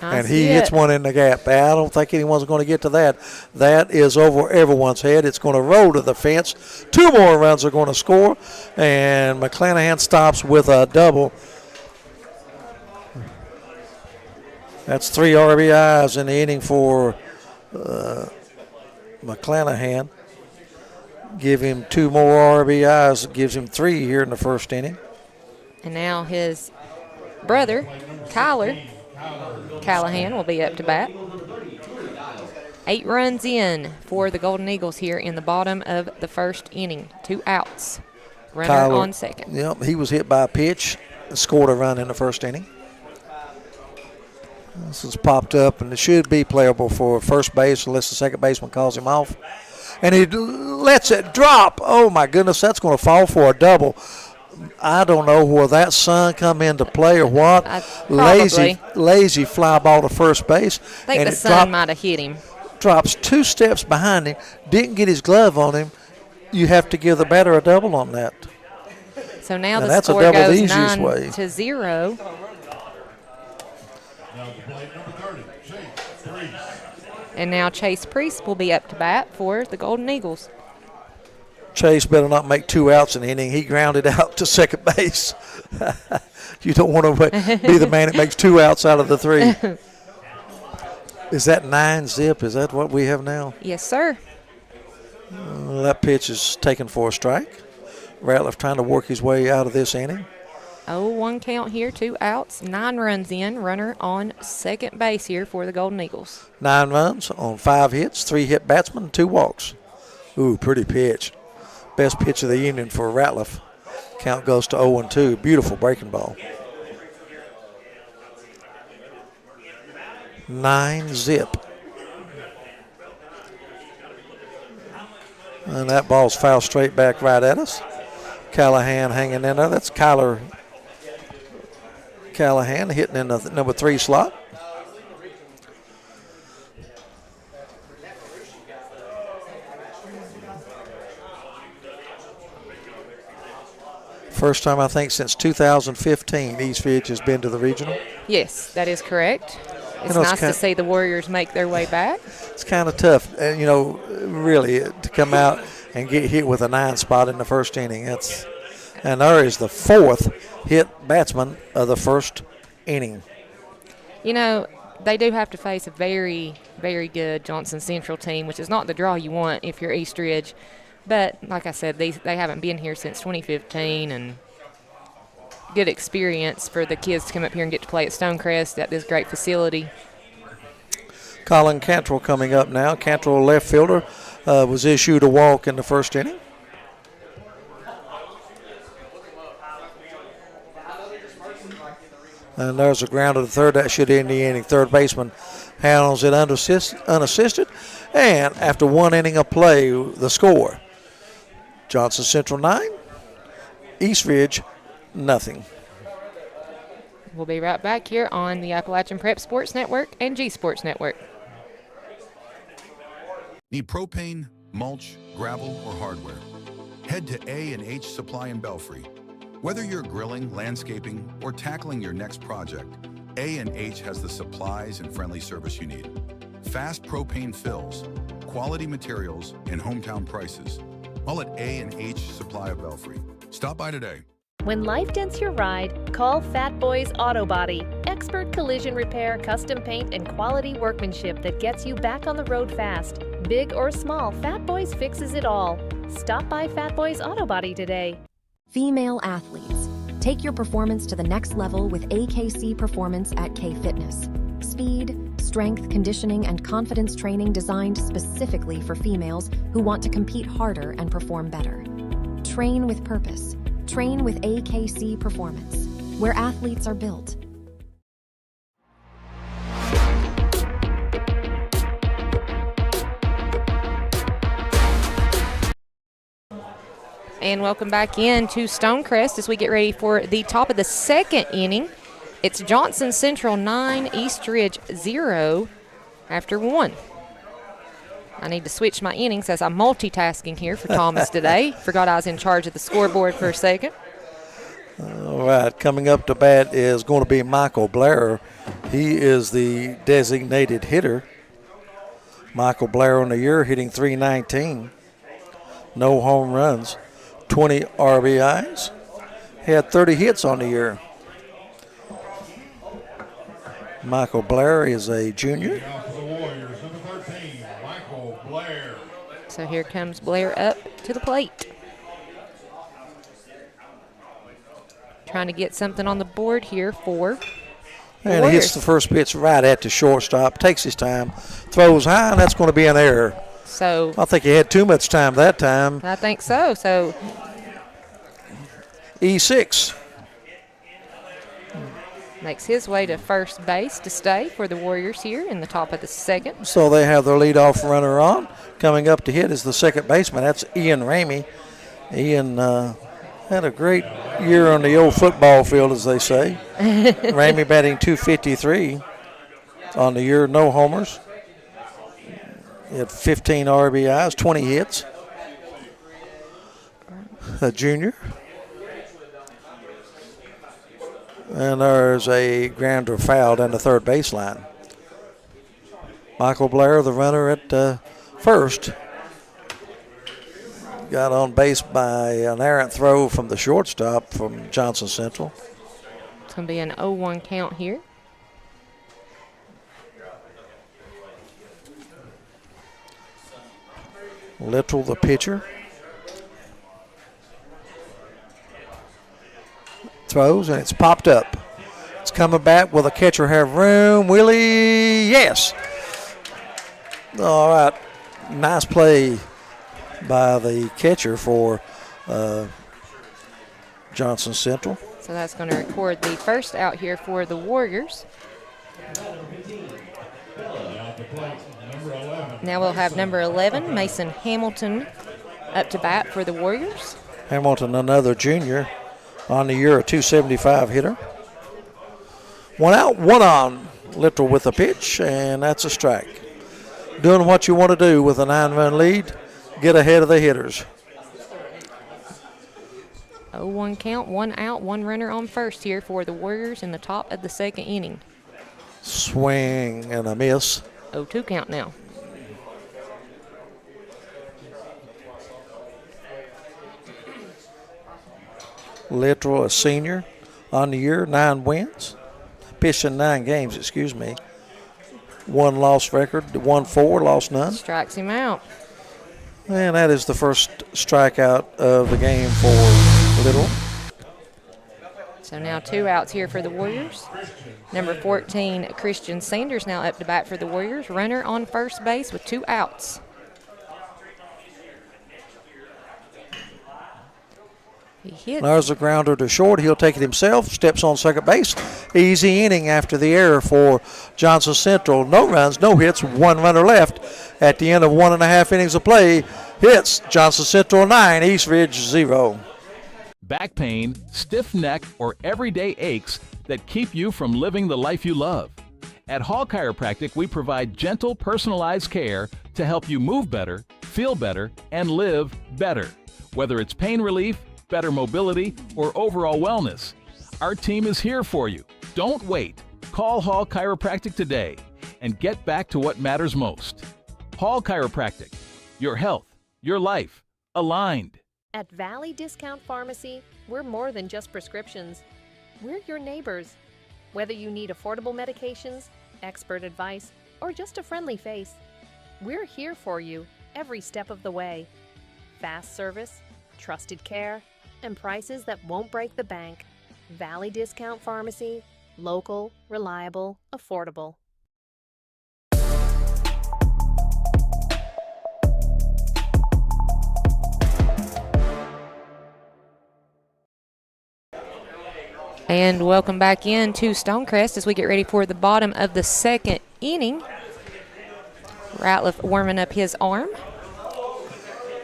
And he hits one in the gap. I don't think anyone's going to get to that. That is over everyone's head. It's going to roll to the fence. 2 more runs are going to score. And McClanahan stops with a double. That's 3 RBIs in the inning for McClanahan. Give him 2 more RBIs. Gives him 3 here in the first inning. And now his brother, Tyler Callahan, will be up to bat. 8 runs in for the Golden Eagles here in the bottom of the first inning. 2 outs. Runner Tyler, on second. Yep, he was hit by a pitch, scored a run in the first inning. This has popped up, and it should be playable for first base unless the second baseman calls him off. And he lets it drop. Oh, my goodness, that's going to fall for a double. I don't know where that sun come into play or what. Lazy fly ball to first base. I think the sun might have hit him. Drops 2 steps behind him. Didn't get his glove on him. You have to give the batter a double on that. So now the score goes 9-0. And now Chase Priest will be up to bat for the Golden Eagles. Chase better not make 2 outs in the inning. He grounded out to second base. You don't want to be the man that makes 2 outs out of the 3. Is that 9-zip? Is that what we have now? Yes, sir. That pitch is taken for a strike. Ratliff trying to work his way out of this inning. 0-1 count here, 2 outs, 9 runs in, runner on second base here for the Golden Eagles. 9 runs on 5 hits, 3 hit batsmen, 2 walks. Ooh, pretty pitch. Best pitch of the evening for Ratliff. Count goes to 0-2. Beautiful breaking ball. 9-zip. And that ball's fouled straight back right at us. Callahan hanging in there. That's Kyler Callahan hitting in the number 3 slot. First time, I think, since 2015, East Ridge has been to the regional. Yes, that is correct. It's nice to see the Warriors make their way back. It's kind of tough, really, to come out and get hit with a 9 spot in the first inning. And there is the 4th hit batsman of the first inning. They do have to face a very, very good Johnson Central team, which is not the draw you want if you're East Ridge. But like I said, they haven't been here since 2015, and good experience for the kids to come up here and get to play at Stonecrest at this great facility. Colin Cantrell coming up now. Cantrell, left fielder, was issued a walk in the first inning. And there's a ground to the third. That should end the inning. Third baseman handles it unassisted. And after 1 inning of play, the score: Johnson Central 9, East Ridge nothing. We'll be right back here on the Appalachian Prep Sports Network and G Sports Network. Need propane, mulch, gravel, or hardware? Head to A&H Supply in Belfry. Whether you're grilling, landscaping, or tackling your next project, A&H has the supplies and friendly service you need. Fast propane fills, quality materials, and hometown prices. All at A&H Supply of Belfry. Stop by today. When life dents your ride, call Fat Boys Auto Body. Expert collision repair, custom paint, and quality workmanship that gets you back on the road fast. Big or small, Fat Boys fixes it all. Stop by Fat Boys Auto Body today. Female athletes, take your performance to the next level with AKC Performance at K Fitness. Speed, strength, conditioning, and confidence training designed specifically for females who want to compete harder and perform better. Train with purpose. Train with AKC Performance, where athletes are built. And welcome back in to Stonecrest as we get ready for the top of the second inning. It's Johnson Central 9, Eastridge 0 after 1. I need to switch my innings as I'm multitasking here for Thomas today. Forgot I was in charge of the scoreboard for a second. All right, coming up to bat is going to be Michael Blair. He is the designated hitter. Michael Blair on the year hitting .319. No home runs, 20 RBIs. He had 30 hits on the year. Michael Blair is a junior. So here comes Blair up to the plate. Trying to get something on the board here for And he hits the first pitch right at the shortstop, takes his time, throws high, and that's going to be an error. So I think he had too much time that time. I think so. So E6. makes his way to first base to stay for the Warriors here in the top of the second. So they have their leadoff runner on. Coming up to hit is the second baseman. That's Ian Ramey. Ian had a great year on the old football field, as they say. Ramey batting .253 on the year, no homers. He had 15 RBIs, 20 hits. A junior. And there's a grounder foul down the third baseline. Michael Blair, the runner at first, got on base by an errant throw from the shortstop from Johnson Central. It's going to be an 0-1 count here. Little, the pitcher. Throws, and it's popped up. It's coming back. Will the catcher have room? Willie, yes. All right. Nice play by the catcher for Johnson Central. So that's going to record the first out here for the Warriors. Now we'll have number 11, Mason Hamilton, up to bat for the Warriors. Hamilton, another junior, on the year, a .275 hitter. One out, one on. Little with a pitch, and that's a strike. Doing what you want to do with a 9-run lead, get ahead of the hitters. 0-1 count, one out, one runner on first here for the Warriors in the top of the second inning. Swing and a miss. 0-2 count now. Little, a senior, on the year, 9 wins. Pitched in 9 games, excuse me. 1 loss record, 1-4, lost none. Strikes him out. And that is the first strikeout of the game for Little. So now 2 outs here for the Warriors. Number 14, Christian Sanders, now up to bat for the Warriors. Runner on first base with 2 outs. He hits. There's a grounder to short. He'll take it himself. Steps on second base. Easy inning after the error for Johnson Central. No runs, no hits, 1 runner left. At the end of 1.5 innings of play, hits Johnson Central 9, Eastridge 0. Back pain, stiff neck, or everyday aches that keep you from living the life you love. At Hall Chiropractic, we provide gentle, personalized care to help you move better, feel better, and live better. Whether it's pain relief, better mobility, or overall wellness. Our team is here for you. Don't wait. Call Hall Chiropractic today and get back to what matters most. Hall Chiropractic. Your health, your life, aligned. At Valley Discount Pharmacy, we're more than just prescriptions. We're your neighbors. Whether you need affordable medications, expert advice, or just a friendly face, we're here for you every step of the way. Fast service, trusted care, and prices that won't break the bank. Valley Discount Pharmacy, local, reliable, affordable. And welcome back in to Stonecrest as we get ready for the bottom of the second inning. Ratliff warming up his arm.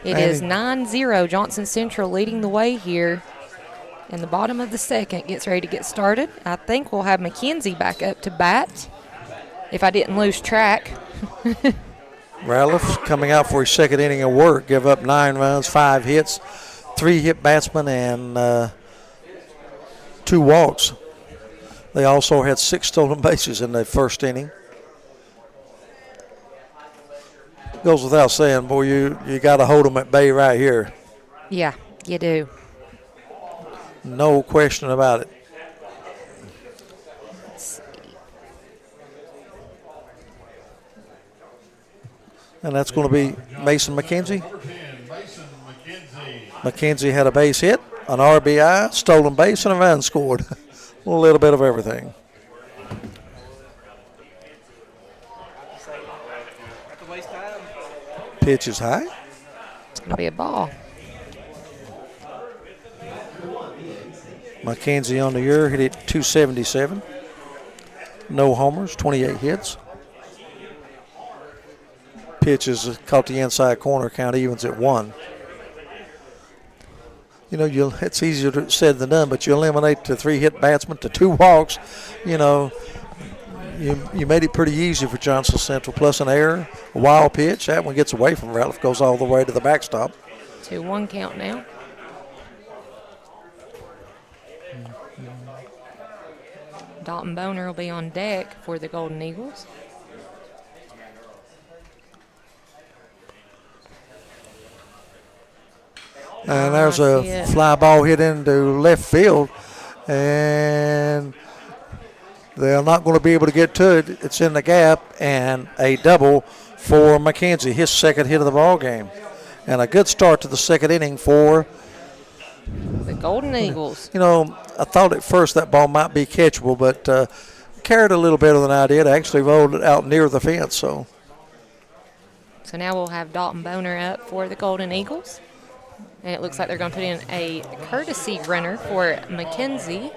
It is 9-0. Johnson Central leading the way here. In the bottom of the second, gets ready to get started. I think we'll have McKenzie back up to bat, if I didn't lose track. Ratliff coming out for his second inning of work, give up 9 runs, 5 hits, 3 hit batsmen, and 2 walks. They also had 6 stolen bases in the first inning. Goes without saying, boy, you got to hold them at bay right here. Yeah, you do. No question about it. And that's going to be Mason McKenzie. McKenzie had a base hit, an RBI, stolen base, and a run scored. A little bit of everything. Pitch is high. It's going to be a ball. McKenzie on the year hit it 277. No homers, 28 hits. Pitch is caught the inside corner, count evens at 1. You know, it's easier said than done, but you eliminate the 3 hit batsmen to 2 walks. You know, you made it pretty easy for Johnson Central. Plus an error, a wild pitch. That one gets away from Ratliff, goes all the way to the backstop. 2-1 count now. Dalton Boner will be on deck for the Golden Eagles. And there's a fly ball hit into left field, and they're not going to be able to get to it. It's in the gap, and a double for McKenzie, his second hit of the ball game. And a good start to the second inning for the Golden Eagles. You know, I thought at first that ball might be catchable, but carried a little better than I did. I actually rolled it out near the fence. So now we'll have Dalton Boner up for the Golden Eagles. And it looks like they're going to put in a courtesy runner for McKenzie.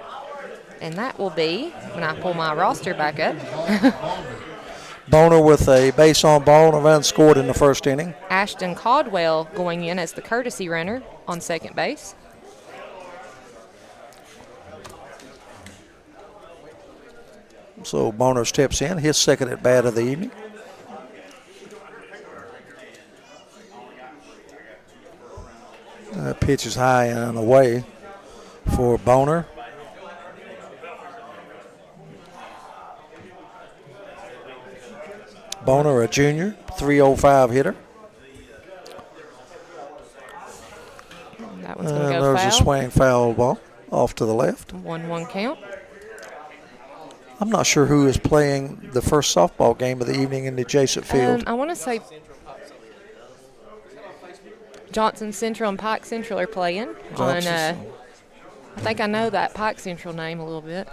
And that will be, when I pull my roster back up, Boner with a base on ball and a run scored in the first inning. Ashton Caldwell going in as the courtesy runner on second base. So Boner steps in, his second at bat of the evening. Pitch is high and away for Boner. Boner, a junior, 305 hitter. That one's going to go there's foul. A swing foul ball off to the left. 1-1 count. I'm not sure who is playing the first softball game of the evening in the adjacent field. I want to say Johnson Central and Pike Central are playing. I think I know that Pike Central name a little bit.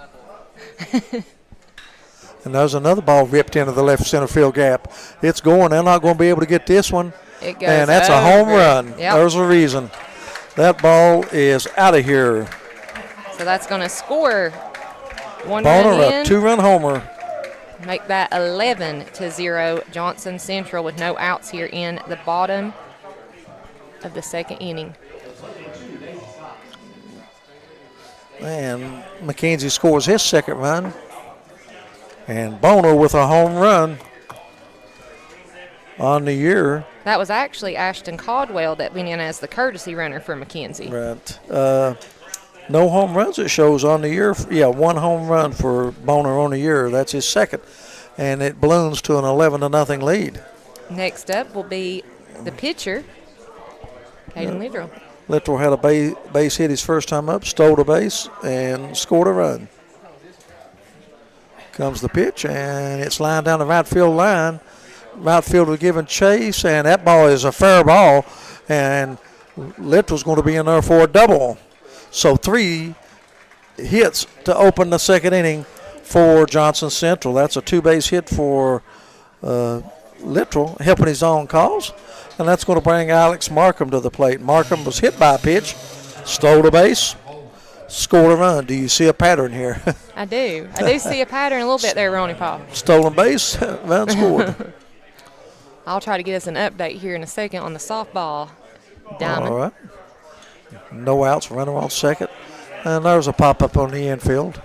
And there's another ball ripped into the left center field gap. It's going. They're not going to be able to get this one. It goes and that's over. A home run. Yep. There's a reason. That ball is out of here. So that's going to score one Boner, run in. a 2-run homer. Make that 11-0. Johnson Central with no outs here in the bottom of the second inning. And McKenzie scores his second run. And Boner with a home run. On the year, That was actually Ashton Caldwell that went in as the courtesy runner for McKenzie. right. No home runs, it shows on the year. Yeah, 1 home run for Boner on the year. That's his second. And it balloons to an 11-0 lead. Next up will be the pitcher, Caden Littrell. Littrell had a base hit his first time up, stole the base, and scored a run. Comes the pitch, and it's lined down the right field line. Right fielder giving chase, and that ball is a fair ball, and Littrell's going to be in there for a double. So 3 hits to open the second inning for Johnson Central. That's a 2-base hit for Littrell, helping his own cause, and that's going to bring Alex Markham to the plate. Markham was hit by a pitch, stole the base, scored a run. Do you see a pattern here? I do. I do see a pattern a little bit there, Ronnie Paul. Stolen base, run scored. I'll try to get us an update here in a second on the softball diamond. All right. No outs, runner on second. And there's a pop-up on the infield.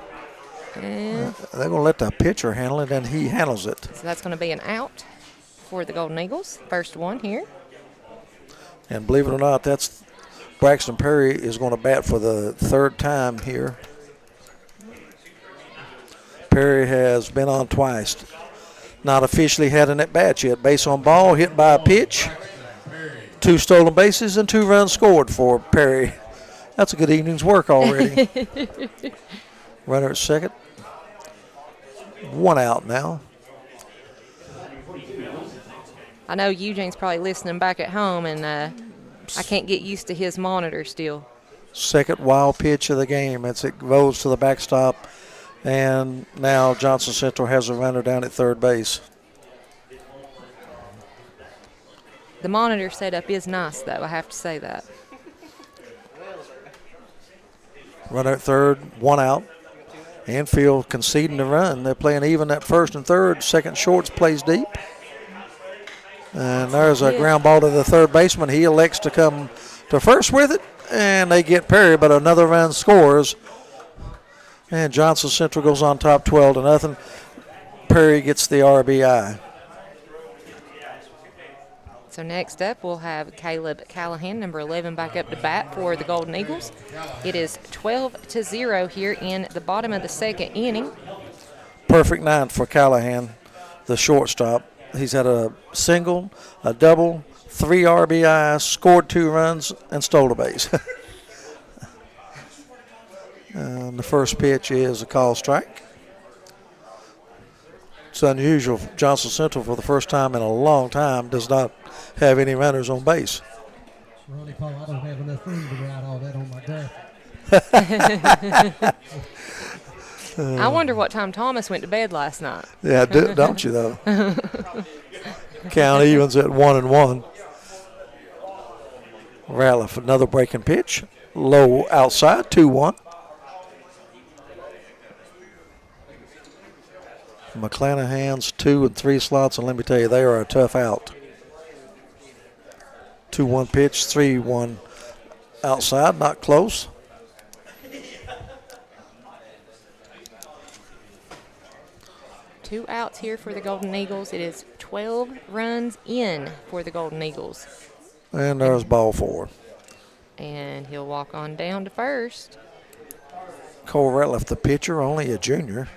And They're going to let the pitcher handle it, and he handles it. so that's going to be an out for the Golden Eagles. First one here. And believe it or not, that's Braxton Perry is going to bat for the 3rd time here. Perry has been on twice. Not officially had an at-bat yet. Base on ball, hit by a pitch. 2 stolen bases and 2 runs scored for Perry. That's a good evening's work already. Runner at second. 1 out now. I know Eugene's probably listening back at home, and I can't get used to his monitor still. Second wild pitch of the game as it goes to the backstop. And now Johnson Central has a runner down at third base. The monitor setup is nice, though. I have to say that. Runner at third, 1 out. Infield conceding the run. They're playing even at first and third. Second shorts plays deep. And there's a ground ball to the third baseman. He elects to come to first with it, and they get Perry, but another run scores. And Johnson Central goes on top 12-0. Perry gets the RBI. So next up, we'll have Caleb Callahan, number 11, back up to bat for the Golden Eagles. It is 12-0 here in the bottom of the second inning. Perfect ninth for Callahan, the shortstop. He's had a single, a double, 3 RBIs, scored 2 runs, and stole a base. And the first pitch is a call strike. It's unusual. Johnson Central, for the first time in a long time, does not have any runners on base. Ronnie Paul, I don't have enough room to write all that on my graphic. I wonder what time Thomas went to bed last night. Yeah, don't you, though? Count evens at 1-1. Ratliff, another breaking pitch. Low outside, 2-1. McClanahan's 2 and 3 slots, and let me tell you, they are a tough out. 2-1 pitch, 3-1 outside, not close. Two outs here for the Golden Eagles. It is 12 runs in for the Golden Eagles. And there's ball 4. And he'll walk on down to first. Cole Ratliff, the pitcher, only a junior.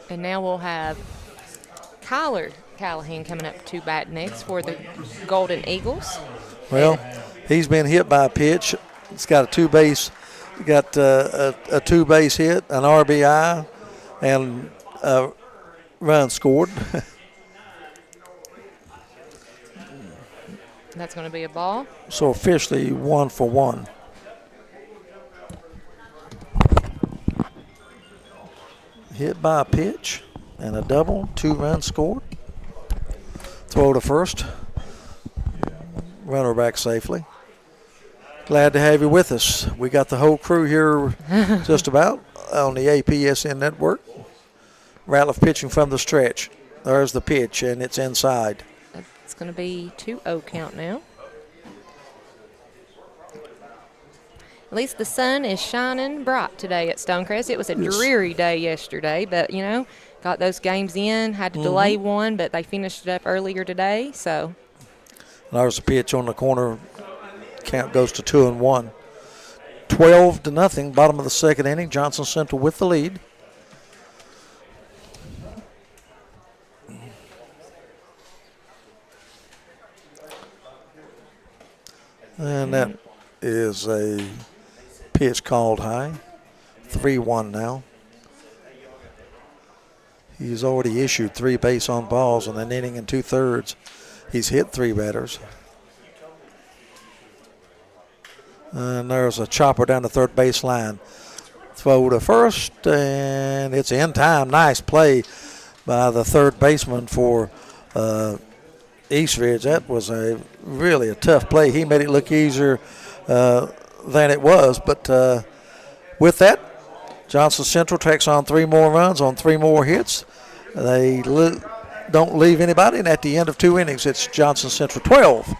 And now we'll have Kyler Callahan coming up to bat next for the Golden Eagles. Well, he's been hit by a pitch. It's got a two-base hit, an RBI, and a run scored. That's going to be a ball. So officially 1 for 1. Hit by a pitch and a double, 2 runs scored. Throw to first. Runner back safely. Glad to have you with us. We got the whole crew here just about on the APSN network. Ratliff pitching from the stretch. There's the pitch, and it's inside. It's going to be 2-0 count now. At least the sun is shining bright today at Stonecrest. It was a dreary day yesterday, but, you know, got those games in, had to delay one, but they finished it up earlier today. So there's a pitch on the corner. Count goes to 2-1. 12-0, bottom of the second inning. Johnson Central with the lead. And that is a pitch called high. 3-1 now. He's already issued 3 base on balls in an inning and 2/3. He's hit 3 batters. And there's a chopper down the third base line. Throw to first, and it's in time. Nice play by the third baseman for Eastridge. That was really a tough play. He made it look easier than it was. But with that, Johnson Central takes on 3 more runs on 3 more hits. They don't leave anybody, and at the end of 2 innings, it's Johnson Central 12,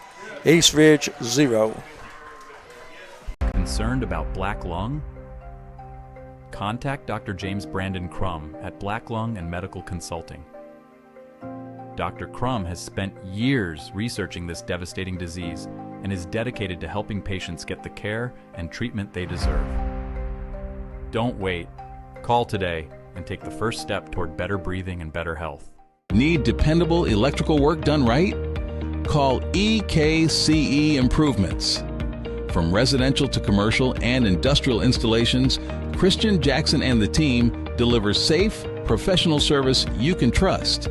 Eastridge 0. Concerned about black lung? Contact Dr. James Brandon Crum at Black Lung and Medical Consulting. Dr. Crum has spent years researching this devastating disease and is dedicated to helping patients get the care and treatment they deserve. Don't wait. Call today and take the first step toward better breathing and better health. Need dependable electrical work done right? Call EKCE Improvements. From residential to commercial and industrial installations, Christian Jackson and the team deliver safe, professional service you can trust.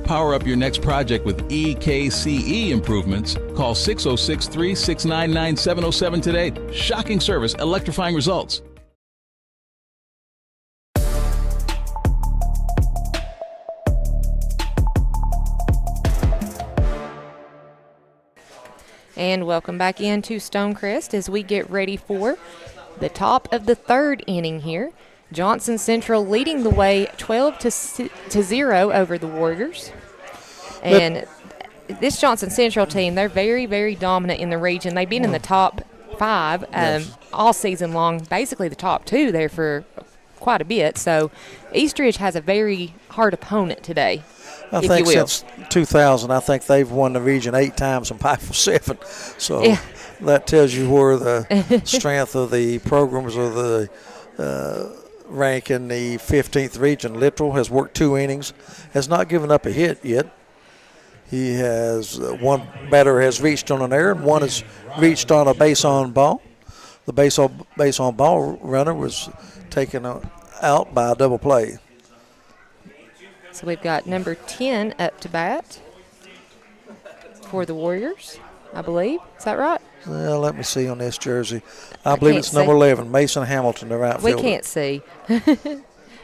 Power up your next project with EKCE Improvements. Call 606-369-9707 today. Shocking service, electrifying results. And welcome back into Stonecrest as we get ready for the top of the 3rd inning here. Johnson Central leading the way 12-0 over the Warriors. And this Johnson Central team, they're very, very dominant in the region. They've been in the top 5 all season long, basically the top 2 there for quite a bit. So Eastridge has a very hard opponent today. I think since 2000, I think they've won the region 8 times and Pikeville 7. So that tells you where the strength of the programs or the rank in the 15th region. Littrell has worked 2 innings, has not given up a hit yet. He has one batter has reached on an error, and one has reached on a base on ball. The base on ball runner was taken out by a double play. So we've got number 10 up to bat for the Warriors, I believe. Is that right? Well, let me see on this jersey. I believe it's number 11, Mason Hamilton, the right fielder. We can't see.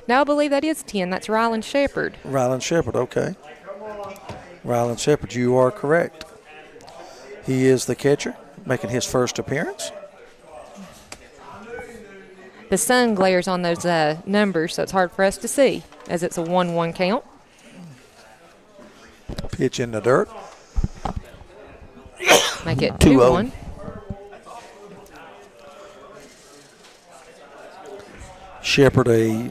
No, I believe that is 10. That's Ryland Shepard. Ryland Shepard, okay. Ryland Shepard, you are correct. He is the catcher, making his first appearance. The sun glares on those numbers, so it's hard for us to see, as it's a 1-1 count. Pitch in the dirt. Make it 2-1. Shepard, a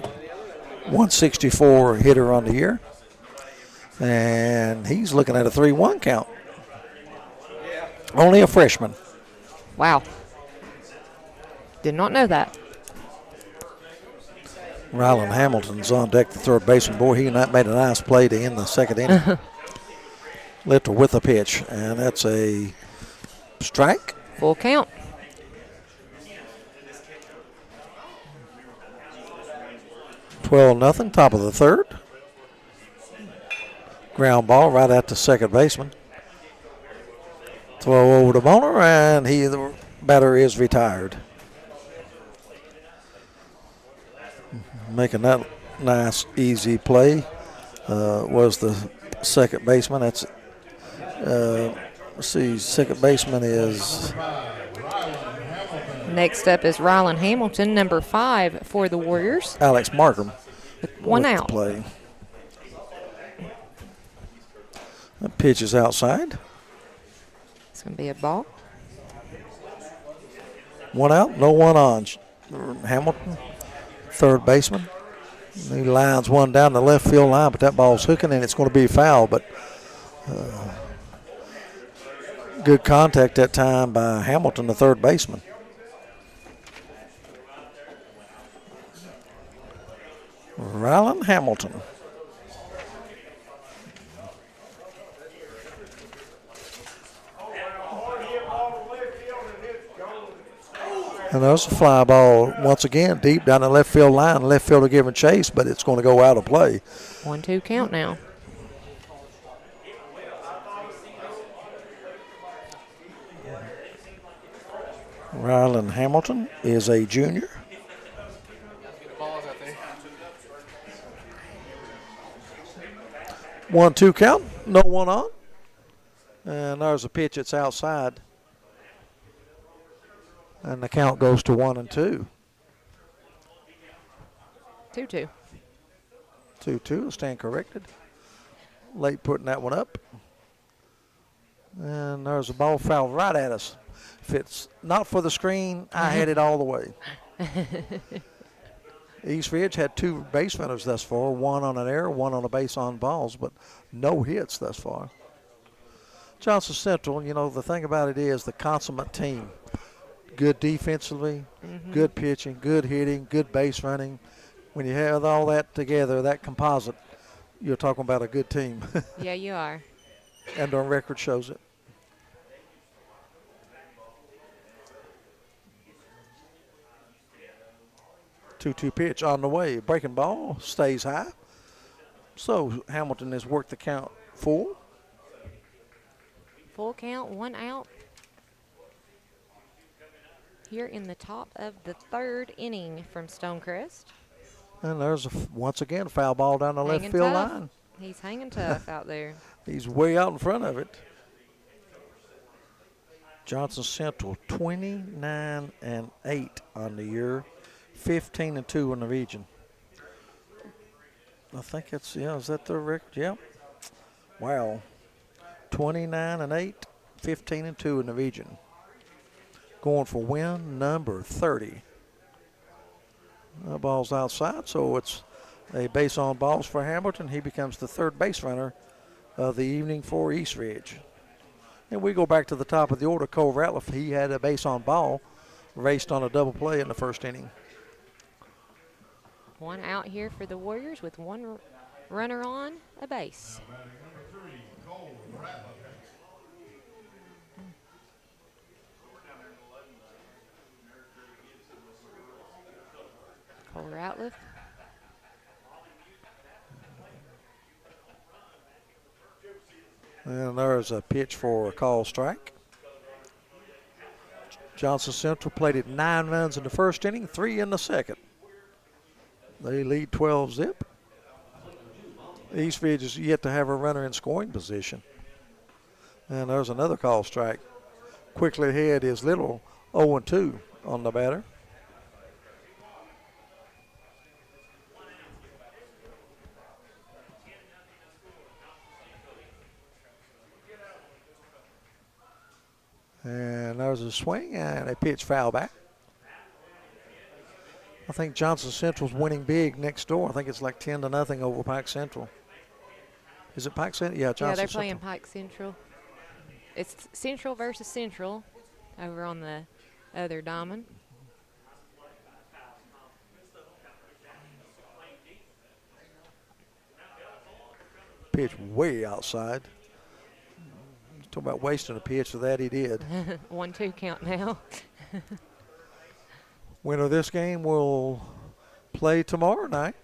164 hitter on the year. And he's looking at a 3-1 count. Only a freshman. Wow. Did not know that. Ryland Hamilton's on deck, the third baseman. Boy, he made a nice play to end the second inning. Littrell with a pitch, and that's a strike. Full count. Nothing. Top of the 3rd. Ground ball right at the second baseman. Throw over to Boner, and the batter is retired. Making that nice, easy play was the second baseman. That's let's see, second baseman is. Next up is Ryland Hamilton, number 5 for the Warriors. Alex Markham. With 1 out. Play. That pitch is outside. It's going to be a ball. 1 out, no one on. Hamilton, third baseman. He lines one down the left field line, but that ball's hooking and it's going to be foul. But good contact that time by Hamilton, the third baseman. Rylan Hamilton. And there's a fly ball once again deep down the left field line. Left fielder giving chase, but it's going to go out of play. 1-2 count now. Rylan Hamilton is a junior. 1-2 count, no one on. And there's a pitch that's outside. And the count goes to 1-2. 2-2. 2-2, stand corrected. Late putting that one up. And there's a ball foul right at us. If it's not for the screen, I had it all the way. East Ridge had 2 base runners thus far, one on an error, one on a base on balls, but no hits thus far. Johnson Central, you know, the thing about it is the consummate team. Good defensively, good pitching, good hitting, good base running. When you have all that together, that composite, you're talking about a good team. Yeah, you are. And our record shows it. Two pitch on the way. Breaking ball stays high. So Hamilton has worked the count full. Full count, 1 out. Here in the top of the 3rd inning from Stonecrest. And there's once again a foul ball down the left field line. He's hanging tough out there. He's way out in front of it. Johnson Central 29-8 on the year, 15-2 in the region. I think it's, yeah, is that their record? Yeah. Wow. 29-8, 15-2 in the region. Going for win number 30. The ball's outside, so it's a base on balls for Hamilton. He becomes the 3rd base runner of the evening for East Ridge. And we go back to the top of the order. Cole Ratliff, he had a base on ball, raced on a double play in the 1st inning. 1 out here for the Warriors with 1 runner on a base. Cole Ratliff. And there's a pitch for a call strike. Johnson Central played it 9 runs in the 1st inning, 3 in the 2nd. They lead 12-zip. East Ridge is yet to have a runner in scoring position. And there's another call strike. Quickly ahead is Little, 0-2 on the batter. And there's a swing and a pitch foul back. I think Johnson Central's winning big next door. I think it's like 10-0 over Pike Central. Is it Pike Central? Yeah, Johnson Yeah, they're Central. playing Pike Central. It's Central versus Central over on the other diamond. Pitch way outside. Talking about wasting a pitch, so that he did. 1-2 count now. Winner of this game will play tomorrow night.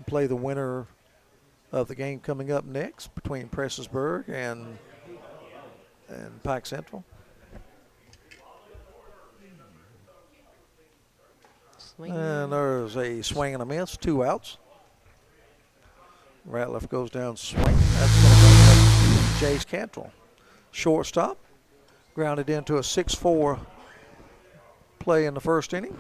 Play the winner of the game coming up next between Prestonsburg and Pike Central. Swing. And there's a swing and a miss, 2 outs. Ratliff goes down swing. That's going to bring up Jace Cantrell. Shortstop. Grounded into a 6-4 play in the 1st inning.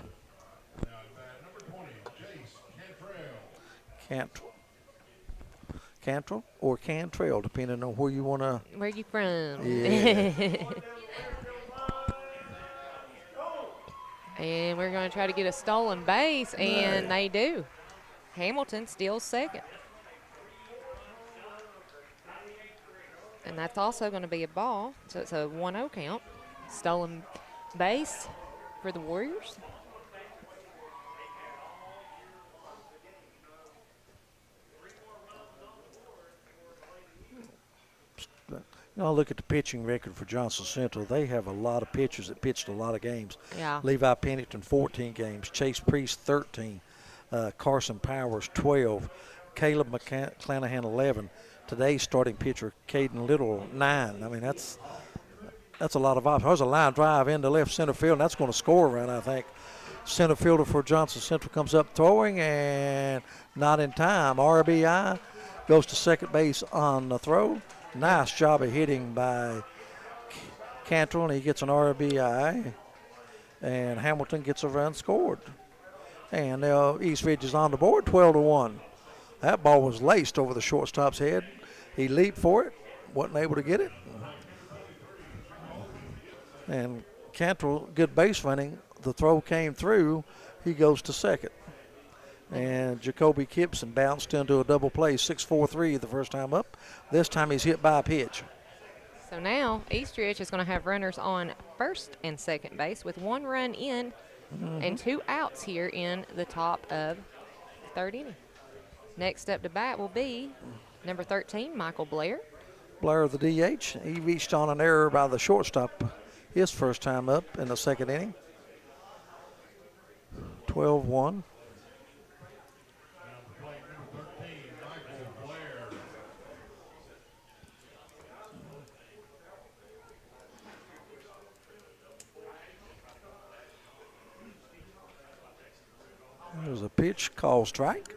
Cantrell or Cantrell, depending on where you want to. Where you from? Yeah. And we're going to try to get a stolen base, and they do. Hamilton steals second. And that's also going to be a ball, so it's a 1-0 count. Stolen base for the Warriors. Look at the pitching record for Johnson Central. They have a lot of pitchers that pitched a lot of games. Yeah. Levi Pennington, 14 games. Chase Priest, 13. Carson Powers, 12. Caleb McClanahan, 11. Today's starting pitcher, Caden Little, 9. I mean, that's a lot of options. There's a line drive into left center field, and that's going to score a run, I think. Center fielder for Johnson Central comes up throwing, and not in time. RBI goes to second base on the throw. Nice job of hitting by Cantrell, and he gets an RBI. And Hamilton gets a run scored. And East Ridge is on the board, 12-1. That ball was laced over the shortstop's head. He leaped for it, wasn't able to get it. And Cantrell, good base running. The throw came through. He goes to second. And Jacoby Gibson bounced into a double play, 6-4-3 the first time up. This time he's hit by a pitch. So now Eastridge is going to have runners on first and second base with 1 run in and 2 outs here in the top of the third inning. Next up to bat will be number 13, Michael Blair. Blair, the DH, he reached on an error by the shortstop his first time up in the second inning. 12-1. There's a pitch, called strike.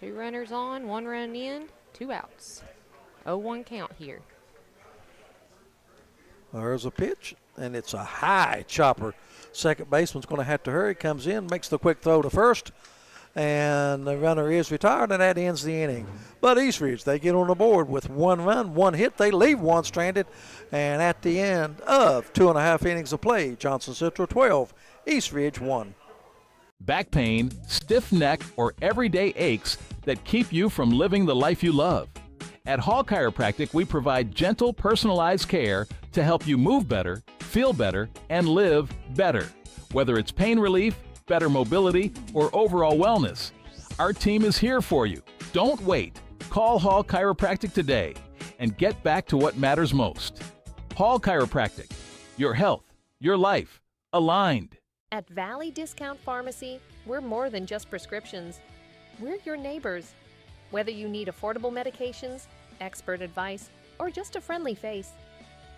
Two runners on, 1 run in, 2 outs. 0-1 count here. There's a pitch, and it's a high chopper. Second baseman's going to have to hurry. Comes in, makes the quick throw to first, and the runner is retired, and that ends the inning. But Eastridge, they get on the board with 1 run, 1 hit. They leave 1 stranded, and at the end of 2.5 innings of play, Johnson Central 12, Eastridge 1. Back pain, stiff neck, or everyday aches that keep you from living the life you love. At Hall Chiropractic, we provide gentle, personalized care to help you move better, feel better, and live better. Whether it's pain relief, better mobility, or overall wellness, our team is here for you. Don't wait. Call Hall Chiropractic today and get back to what matters most. Hall Chiropractic. Your health, your life, aligned. At Valley Discount Pharmacy, we're more than just prescriptions. We're your neighbors. Whether you need affordable medications, expert advice, or just a friendly face,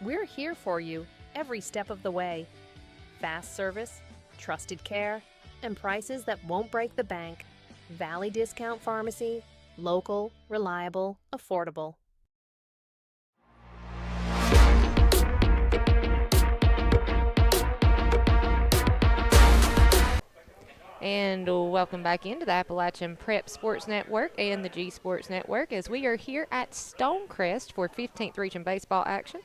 we're here for you every step of the way. Fast service, trusted care, and prices that won't break the bank. Valley Discount Pharmacy, local, reliable, affordable. And welcome back into the Appalachian Prep Sports Network and the G Sports Network as we are here at Stonecrest for 15th Region Baseball action.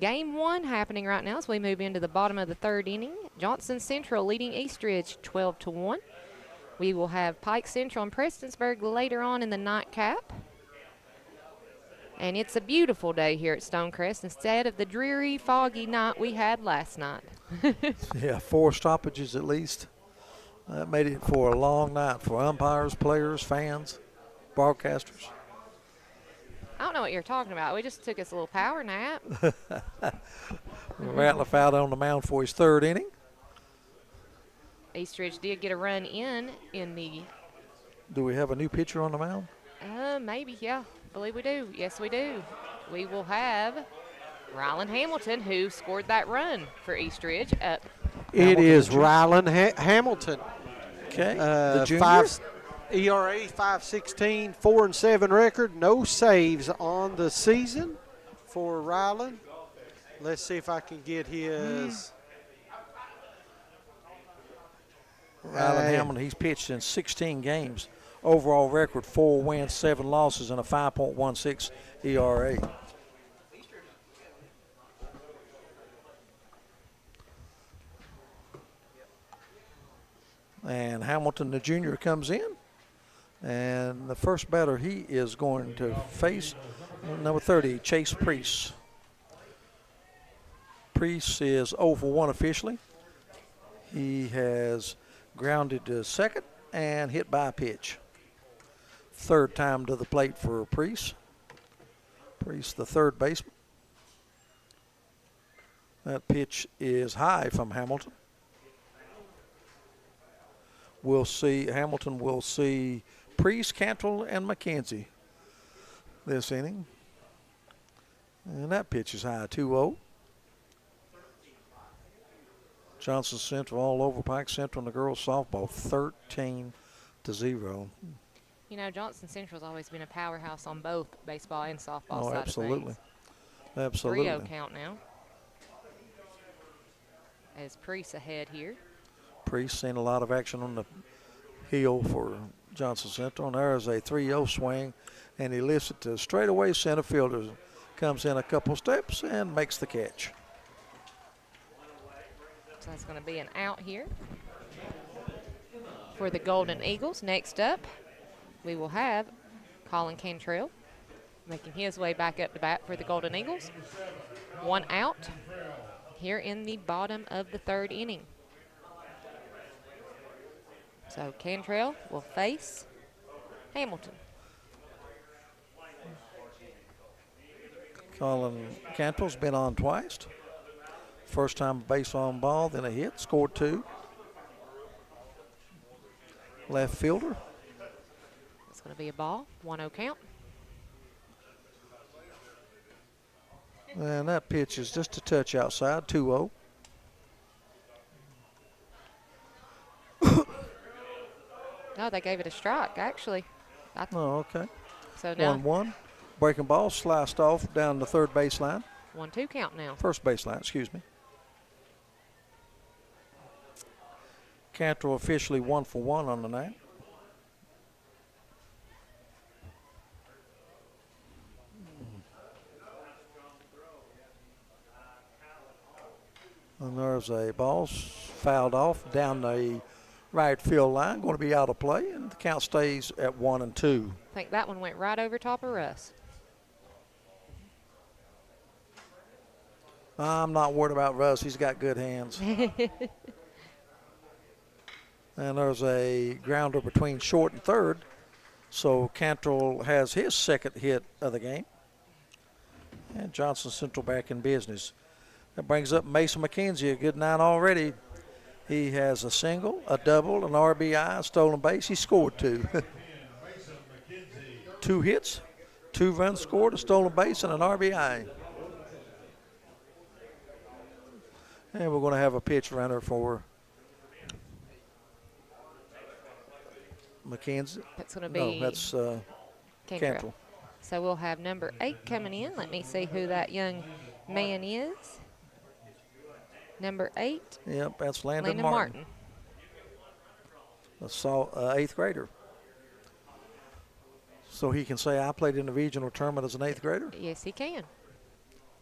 Game 1 happening right now as we move into the bottom of the third inning. Johnson Central leading Eastridge 12-1. We will have Pike Central and Prestonsburg later on in the nightcap. And it's a beautiful day here at Stonecrest instead of the dreary, foggy night we had last night. Yeah, 4 stoppages at least. That made it for a long night for umpires, players, fans, broadcasters. I don't know what you're talking about. We just took us a little power nap. Ratliff out on the mound for his third inning. Eastridge did get a run in the... Do we have a new pitcher on the mound? Maybe, yeah. I believe we do. Yes, we do. We will have Ryland Hamilton, who scored that run for Eastridge up. It is Ryland Hamilton. Okay. The junior. ERA 5.16, 4-7 record. No saves on the season for Ryland. Let's see if I can get his. Ryland Hamilton, he's pitched in 16 games. Overall record, 4 wins, 7 losses, and a 5.16 ERA. And Hamilton, the junior, comes in. And the first batter he is going to face, number 30, Chase Priest. Priest is 0 for 1 officially. He has grounded to second and hit by a pitch. Third time to the plate for Priest. Priest, the third baseman. That pitch is high from Hamilton. We'll see, Hamilton will see Priest, Cantrell, and McKenzie this inning. And that pitch is high, 2-0. Johnson Central all over Pike Central and the girls softball, 13-0. You know, Johnson Central's always been a powerhouse on both baseball and softball Oh, side absolutely. of things. Absolutely. 3-0 count now. As Priest ahead here. Priest seen a lot of action on the hill for Johnson Central. And there's a 3-0 swing, and he lifts it to straightaway center fielder. Comes in a couple steps and makes the catch. So that's going to be an out here for the Golden Eagles. Next up, we will have Colin Cantrell making his way back up to bat for the Golden Eagles. 1 out here in the bottom of the 3rd inning. So Cantrell will face Hamilton. Colin Cantrell's been on twice. First time base on ball, then a hit, scored 2. Left fielder. It's going to be a ball, 1-0 count. And that pitch is just a touch outside, 2-0. No, they gave it a strike, actually. Oh, okay. So now 1-1. Breaking ball sliced off down the third baseline. 1-2 count now. First baseline, excuse me. Cantrell officially 1 for 1 on the night. And there's a ball fouled off down the right field line, going to be out of play, and the count stays at 1-2. I think that one went right over top of Russ. I'm not worried about Russ. He's got good hands. And there's a grounder between short and third. So Cantrell has his second hit of the game. And Johnson Central back in business. That brings up Mason McKenzie, a good 9 already. He has a single, a double, an RBI, a stolen base. He scored 2. 2 hits, 2 runs scored, a stolen base, and an RBI. And we're going to have a pitch runner for McKenzie. That's going to be No, that's Cantrell. So we'll have number 8 coming in. Let me see who that young man is. Number 8. Yep, that's Landon Martin. A 8th grader. So he can say, I played in the regional tournament as an 8th grader? Yes, he can.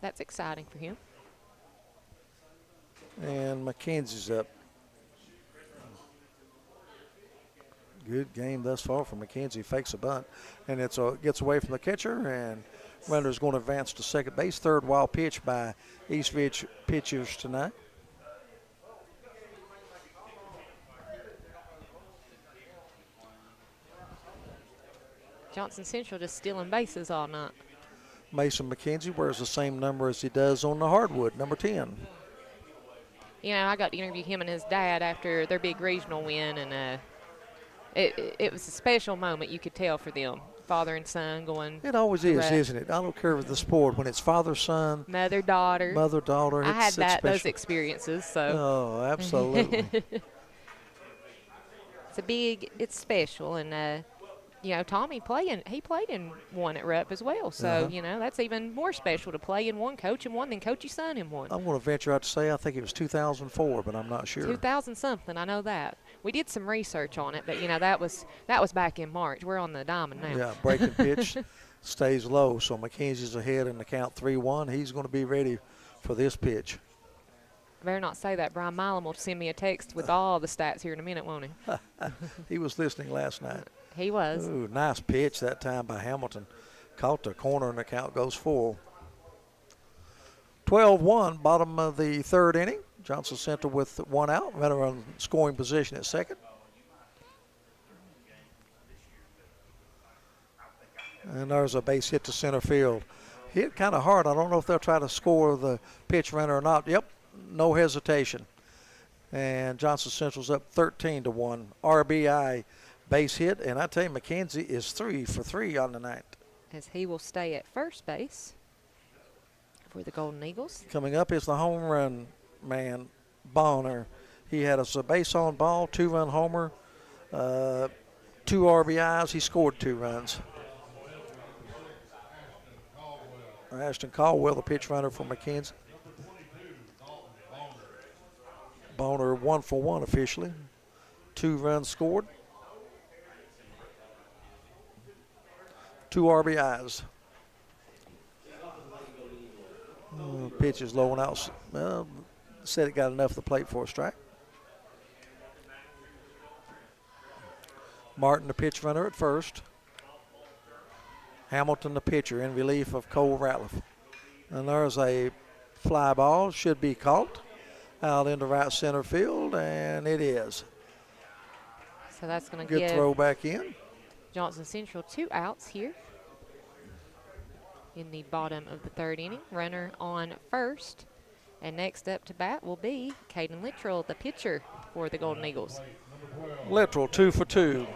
That's exciting for him. And McKenzie's up. Good game thus far for McKenzie. Fakes a bunt, and it's gets away from the catcher, and runner's going to advance to second base. Third wild pitch by East Ridge pitchers tonight. Johnson Central just stealing bases all night. Mason McKenzie wears the same number as he does on the hardwood, number 10. You know, I got to interview him and his dad after their big regional win, and it was a special moment, you could tell, for them. Father and son going. It always is, isn't it? I don't care with the sport. When it's father, son. Mother, daughter. Mother, daughter. I had those special. experiences, so. Oh, absolutely. It's special, and you know, Tommy he played in one at Rupp as well. So, you know, that's even more special to play in one, coach in one, than coach your son in one. I'm going to venture out to say I think it was 2004, but I'm not sure. 2000 something, I know that. We did some research on it, but you know, that was back in March. We're on the diamond now. Yeah, breaking pitch stays low, so McKenzie's ahead in the count 3-1. He's going to be ready for this pitch. I better not say that. Brian Milam will send me a text with all the stats here in a minute, won't he? He was listening last night. He was. Ooh, nice pitch that time by Hamilton. Caught the corner and the count goes full. 12-1, bottom of the third inning. Johnson Central with one out. Runner on scoring position at second. And there's a base hit to center field. Hit kind of hard. I don't know if they'll try to score the pitch runner or not. Yep, no hesitation. And Johnson Central's up 13-1. RBI base hit. And I tell you, McKenzie is 3 for 3 on the night. As he will stay at first base for the Golden Eagles. Coming up is the home run man, Bonner. He had a base on ball, 2-run homer, 2 RBIs. He scored 2 runs. Ashton Caldwell, the pitch runner for McKenzie. Bonner 1 for 1 officially. 2 runs scored. 2 RBIs. Pitch is low and out. Well, said it got enough of the plate for a strike. Martin, the pitch runner at first. Hamilton, the pitcher, in relief of Cole Ratliff. And there's a fly ball, should be caught out into right center field, and it is. So that's going to Good give throw back in. Johnson Central 2 outs here in the bottom of the third inning. Runner on first. And next up to bat will be Caden Littrell, the pitcher for the Golden Eagles. Littrell 2 for 2.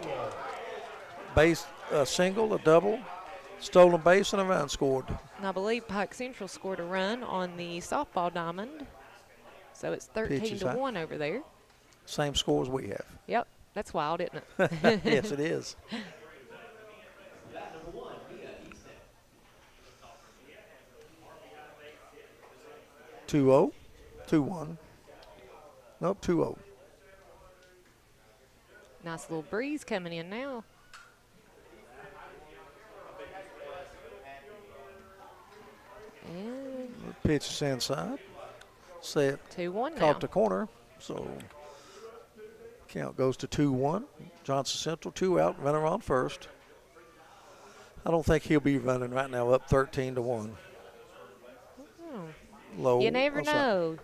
Base, a single, a double, stolen base, and a run scored. And I believe Pike Central scored a run on the softball diamond. So it's 13-1 over there. Same score as we have. Yep, that's wild, isn't it? Yes, it is. Two-0, 2-1. Nope, 2-0. Nice little breeze coming in now. And pitch is inside. Set. 2-1 now. Caught the corner, so count goes to 2-1. Johnson Central 2 out, runner on first. I don't think he'll be running right now, up 13-1. Low. You never know.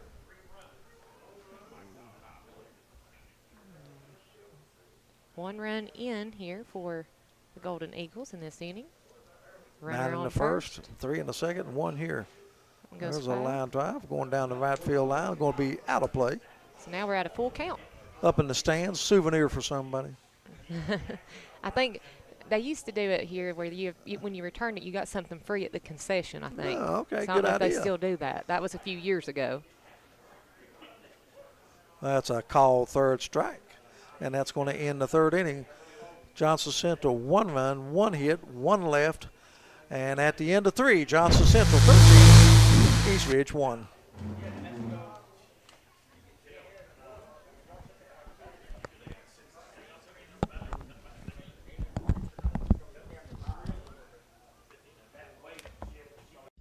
One run in here for the Golden Eagles in this inning. Runner 9 in on the first, 3 in the second, and 1 here. There's a line drive going down the right field line, going to be out of play. So now we're at a full count. Up in the stands, souvenir for somebody. I think they used to do it here where when you returned it, you got something free at the concession, I think. Oh, okay, so good I don't know idea. if they still do that. That was a few years ago. That's a called third strike, and that's going to end the third inning. Johnson Central 1 run, 1 hit, 1 left, and at the end of 3, Johnson Central 13, East Ridge 1.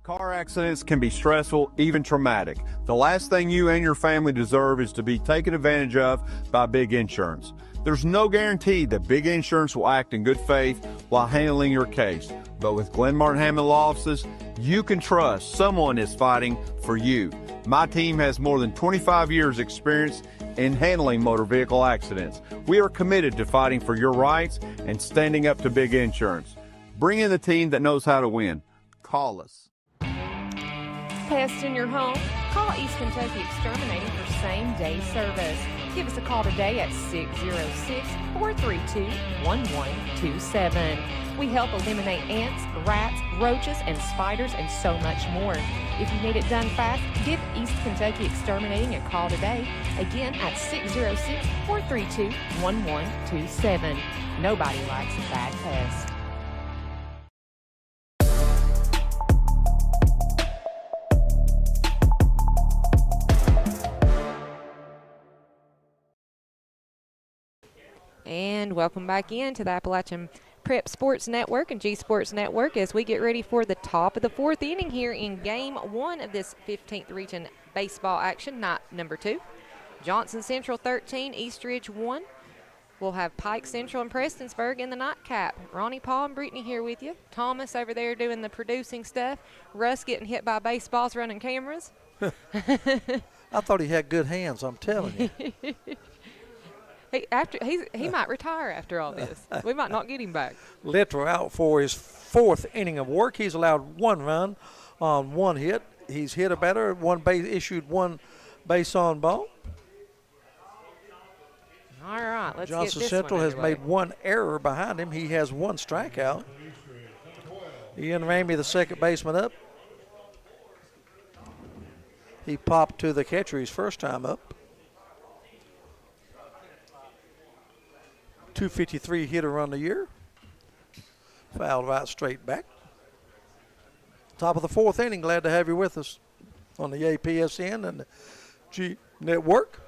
Car accidents can be stressful, even traumatic. The last thing you and your family deserve is to be taken advantage of by Big Insurance. There's no guarantee that Big Insurance will act in good faith while handling your case. But with Glenn Martin Hammond Law Offices, you can trust someone is fighting for you. My team has more than 25 years experience in handling motor vehicle accidents. We are committed to fighting for your rights and standing up to Big Insurance. Bring in the team that knows how to win. Call us. Pests in your home? Call East Kentucky Exterminating for same-day service. Give us a call today at 606-432-1127. We help eliminate ants, rats, roaches, and spiders, and so much more. If you need it done fast, give East Kentucky Exterminating a call today. Again at 606-432-1127. Nobody likes a bad pest. And welcome back into the Appalachian Prep Sports Network and G Sports Network as we get ready for the top of the fourth inning here in Game 1 of this 15th Region baseball action, night number 2. Johnson Central 13, Eastridge 1. We'll have Pike Central and Prestonsburg in the nightcap. Ronnie, Paul, and Brittany here with you. Thomas over there doing the producing stuff. Russ getting hit by baseballs running cameras. I thought he had good hands, I'm telling you. He might retire after all this. We might not get him back. Littrell out for his 4th inning of work. He's allowed 1 run on 1 hit. He's hit a batter, issued 1 base on ball. All right, let's Johnson get this Central one has underway. made 1 error behind him. He has 1 strikeout. Ian Ramey, the second baseman, up. He popped to the catcher his first time up. 253 hitter on the year. Fouled right straight back. Top of the 4th inning. Glad to have you with us on the APSN and the G Network.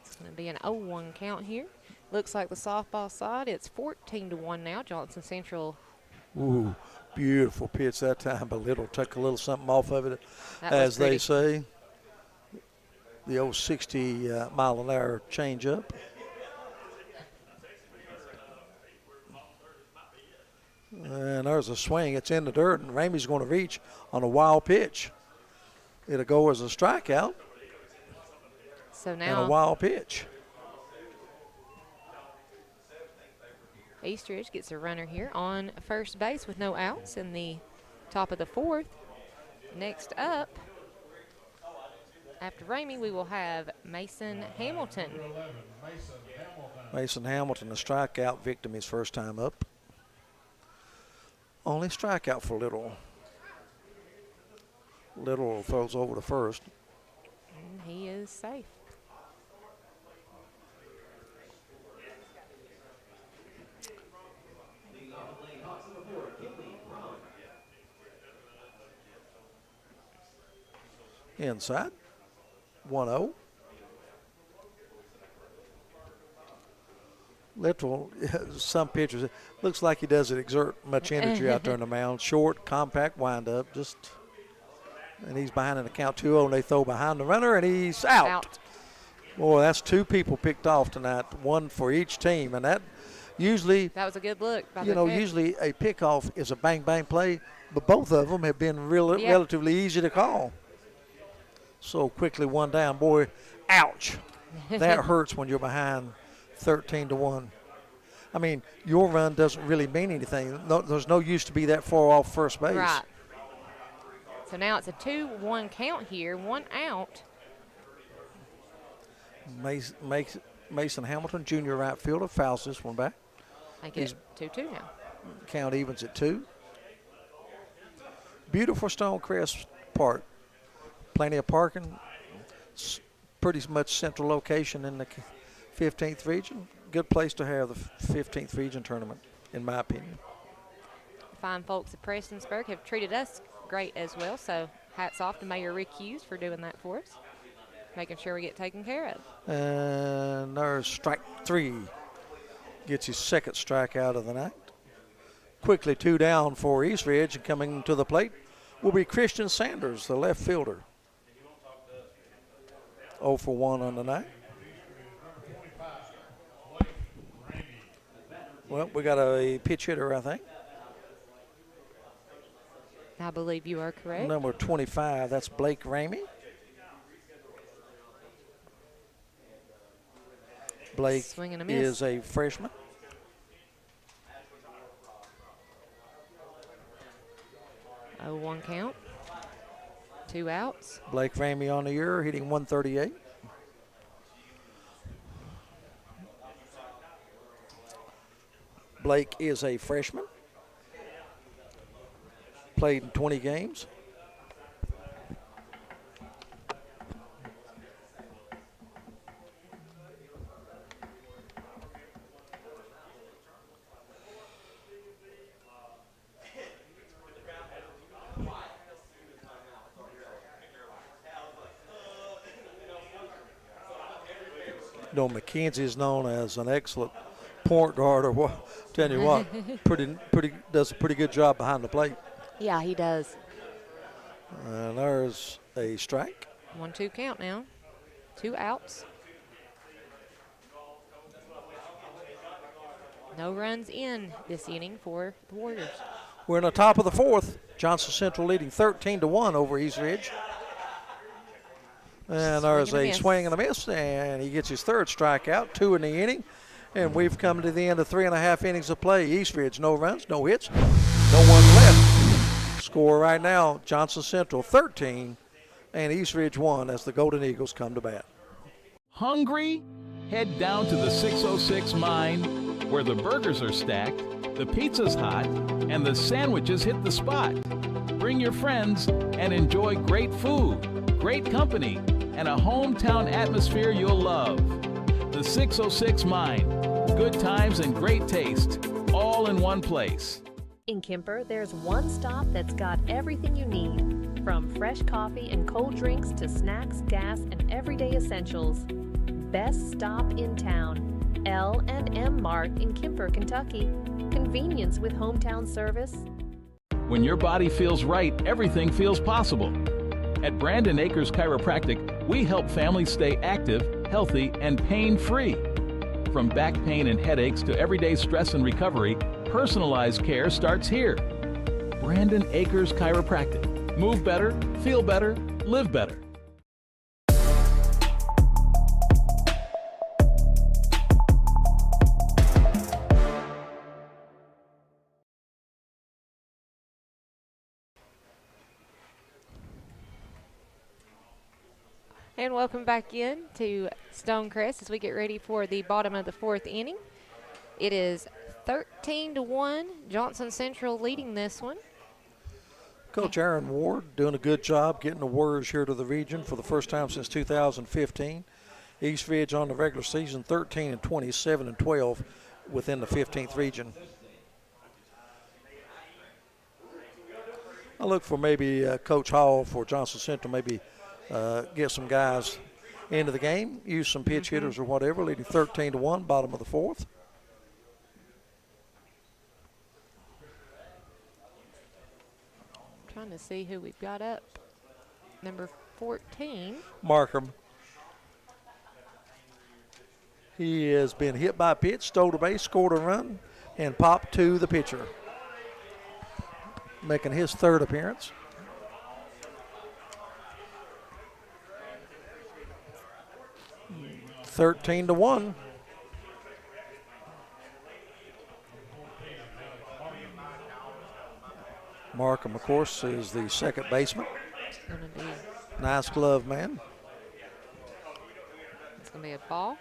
It's going to be an 0-1 count here. Looks like the softball side. It's 14-1 now. Johnson Central. Ooh, beautiful pitch that time, but Little took a little something off of it, That as was they pretty. say. The old 60 mile an hour change up. And there's a swing. It's in the dirt, and Ramey's going to reach on a wild pitch. It'll go as a strikeout So and a now wild pitch. Eastridge gets a runner here on first base with no outs in the top of the 4th. Next up, after Ramey, we will have Mason Hamilton. Mason Hamilton, a strikeout victim his first time up. Only strikeout for Little. Little throws over to first. And he is safe. Inside. 1-0. Little, some pitchers, it looks like he doesn't exert much energy out there on the mound. Short, compact windup, and he's behind in the count 2-0, and they throw behind the runner, and he's out. Boy, that's 2 people picked off tonight, 1 for each team, and that usually, That was a good look by you the know, catcher. usually a pickoff is a bang-bang play, but both of them have been relatively easy to call. So quickly 1 down, boy, ouch. That hurts when you're behind 13-1. I mean, your run doesn't really mean anything. No, there's no use to be that far off first base. Right. So now it's a 2-1 count here, 1 out. Mason Hamilton, junior right fielder, fouls this one back. I think it's 2-2 now. Count evens at 2. Beautiful Stonecrest Park. Plenty of parking. Pretty much central location in the 15th region. Good place to have the 15th region tournament, in my opinion. Fine folks at Prestonsburg have treated us great as well, so hats off to Mayor Rick Hughes for doing that for us, making sure we get taken care of. And there's strike 3. Gets his 2nd strikeout of the night. Quickly 2 down for Eastridge, and coming to the plate will be Christian Sanders, the left fielder. 0 for 1 on the night. Well, we got a pitch hitter, I think. I believe you are correct. Number 25, that's Blake Ramey. Blake Swing and a miss. is a freshman. Oh, 1 count. 2 outs. Blake Ramey on the year, hitting 138. Blake is a freshman. Played in 20 games. You know, McKenzie is known as an excellent point guard, or what? Tell you what, does a pretty good job behind the plate. Yeah, he does. And there's a strike. 1-2 count now. 2 outs. No runs in this inning for the Warriors. We're in the top of the 4th. Johnson Central leading 13-1 over East Ridge. And there's a swing and a miss, and he gets his 3rd strikeout, 2 in the inning. And we've come to the end of 3.5 innings of play. East Ridge, no runs, no hits, no one left. Score right now, Johnson Central 13 and East Ridge 1 as the Golden Eagles come to bat. Hungry? Head down to the 606 Mine, where the burgers are stacked, the pizza's hot, and the sandwiches hit the spot. Bring your friends and enjoy great food, great company, and a hometown atmosphere you'll love. The 606 Mine. Good times and great taste, all in one place. In Kemper, there's one stop that's got everything you need, from fresh coffee and cold drinks to snacks, gas, and everyday essentials. Best stop in town. L&M Mart in Kemper, Kentucky. Convenience with hometown service. When your body feels right, everything feels possible. At Brandon Acres Chiropractic, we help families stay active, healthy, and pain-free. From back pain and headaches to everyday stress and recovery, personalized care starts here. Brandon Acres Chiropractic. Move better, feel better, live better. And welcome back in to Stonecrest as we get ready for the bottom of the 4th inning. It is 13-1. Johnson Central leading this one. Coach Aaron Ward doing a good job getting the Warriors here to the region for the first time since 2015. East Ridge on the regular season 13-20, 7-12 within the 15th region. I look for maybe Coach Hall for Johnson Central, maybe get some guys into the game, use some pitch hitters or whatever, leading 13-1, bottom of the 4th. Trying to see who we've got up. Number 14. Markham. He has been hit by a pitch, stole the base, scored a run, and popped to the pitcher, making his 3rd appearance. 13-1. Markham, of course, is the second baseman. Nice glove man. It's going to be a ball.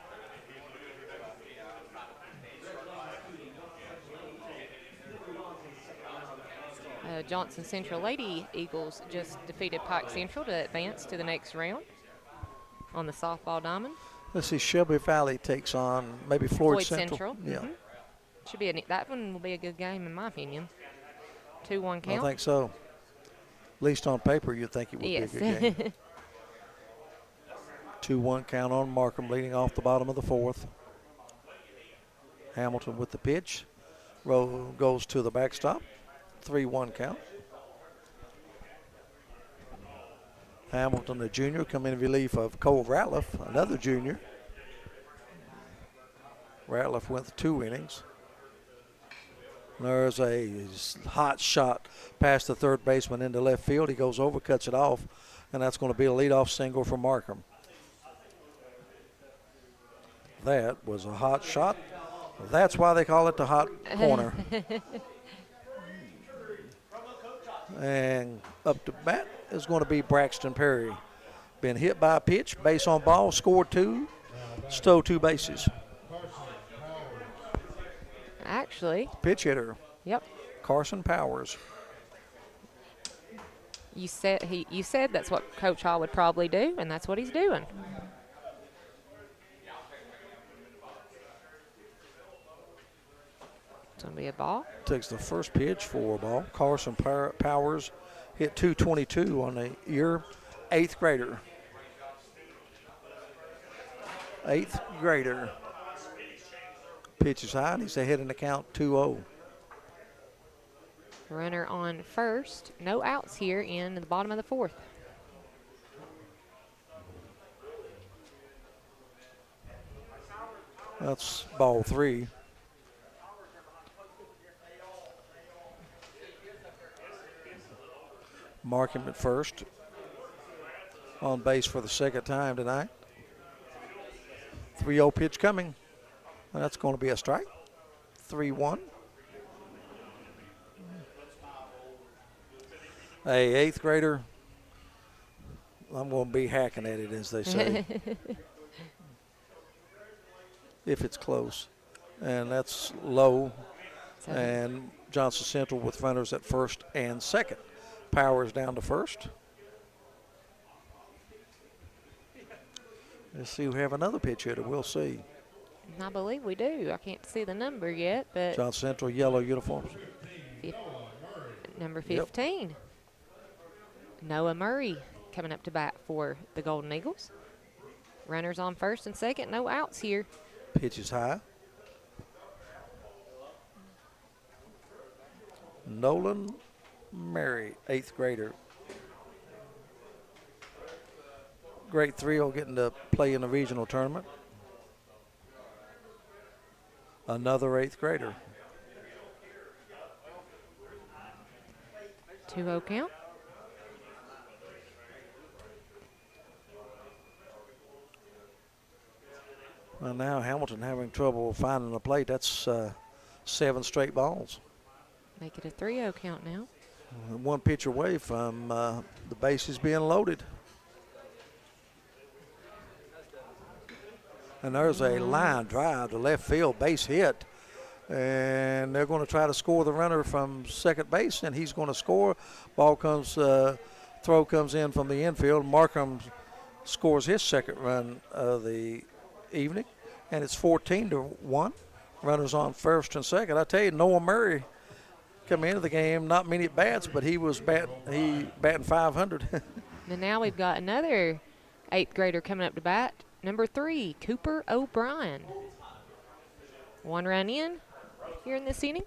Johnson Central Lady Eagles just defeated Pike Central to advance to the next round on the softball diamond. Let's see, Shelby Valley takes on maybe Floyd Central. Yeah. Should be that one will be a good game in my opinion. 2-1 count. I think so. At least on paper, you'd think it would be a good game. 2-1 count on Markham, leading off the bottom of the 4th. Hamilton with the pitch. Rowe goes to the backstop. 3-1 count. Hamilton, the junior, come in relief of Cole Ratliff, another junior. Ratliff went 2 innings. There's a hot shot past the 3rd baseman into left field. He goes over, cuts it off, and that's going to be a leadoff single for Markham. That was a hot shot. That's why they call it the hot corner. And up to bat is going to be Braxton Perry. Been hit by a pitch, base on ball, scored 2, stole 2 bases. Actually. Pitch hitter. Yep. Carson Powers. You said that's what Coach Hall would probably do, and that's what he's doing. It's going to be a ball. Takes the first pitch for a ball. Carson Powers hit .222 on the year. 8th grader. 8th grader. Pitch is high, and he's ahead in the count 2-0. Runner on first. No outs here in the bottom of the fourth. That's ball 3. Mark him at first. On base for the second time tonight. 3-0 pitch coming. That's going to be a strike. 3-1. A eighth grader. I'm going to be hacking at it, as they say. If it's close. And that's low. And Johnson Central with runners at first and second. Powers down to first. Let's see, we have another pitch hitter. We'll see. I believe we do. I can't see the number yet, but Johnson Central yellow uniforms. Number 15. Yep. Noah Murray coming up to bat for the Golden Eagles. Runners on first and second. No outs here. Pitch is high. Nolan Murray, eighth grader. Grade 3 getting to play in the regional tournament. Another eighth grader. 2-0 count. Well, now Hamilton having trouble finding a plate. That's 7 straight balls. Make it a 3-0 count now. 1 pitch away from the bases being loaded. And there's a line drive to left field, base hit. And they're going to try to score the runner from second base, and he's going to score. Ball comes, throw comes in from the infield. Markham scores his second run of the evening, and it's 14-1. Runners on first and second. I tell you, Noah Murray coming into the game, not many at bats, but he was batting 500. And now we've got another eighth grader coming up to bat. Number 3, Cooper O'Brien. 1 run in here in this inning.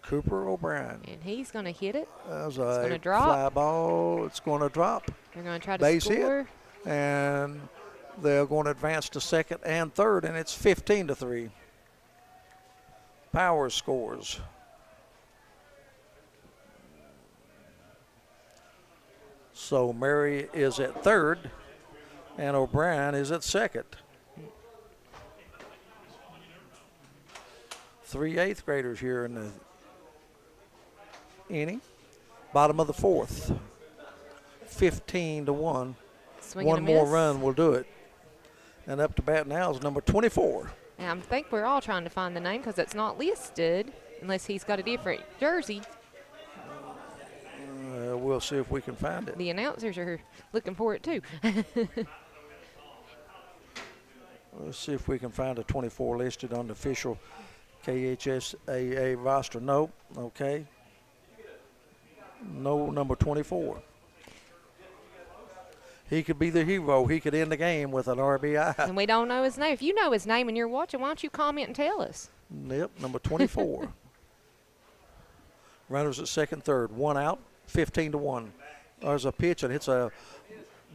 Cooper O'Brien. And he's going to hit it. It's going to drop. Fly ball. It's going to drop. They're going to try to base score. Hit. And they're going to advance to second and third, and it's 15-3. Powers scores. So Murray is at third, and O'Brien is at second. 3 eighth graders here in the inning. Bottom of the fourth. 15-1. One more run will do it. And up to bat now is number 24. And I think we're all trying to find the name because it's not listed unless he's got a different jersey. We'll see if we can find it. The announcers are looking for it too. Let's see if we can find a 24 listed on the official KHSAA roster. Nope. Okay. No number 24. He could be the hero. He could end the game with an RBI. And we don't know his name. If you know his name and you're watching, why don't you comment and tell us? Yep, number 24. Runners at second, third. 1 out, 15-1. There's a pitch, and hits a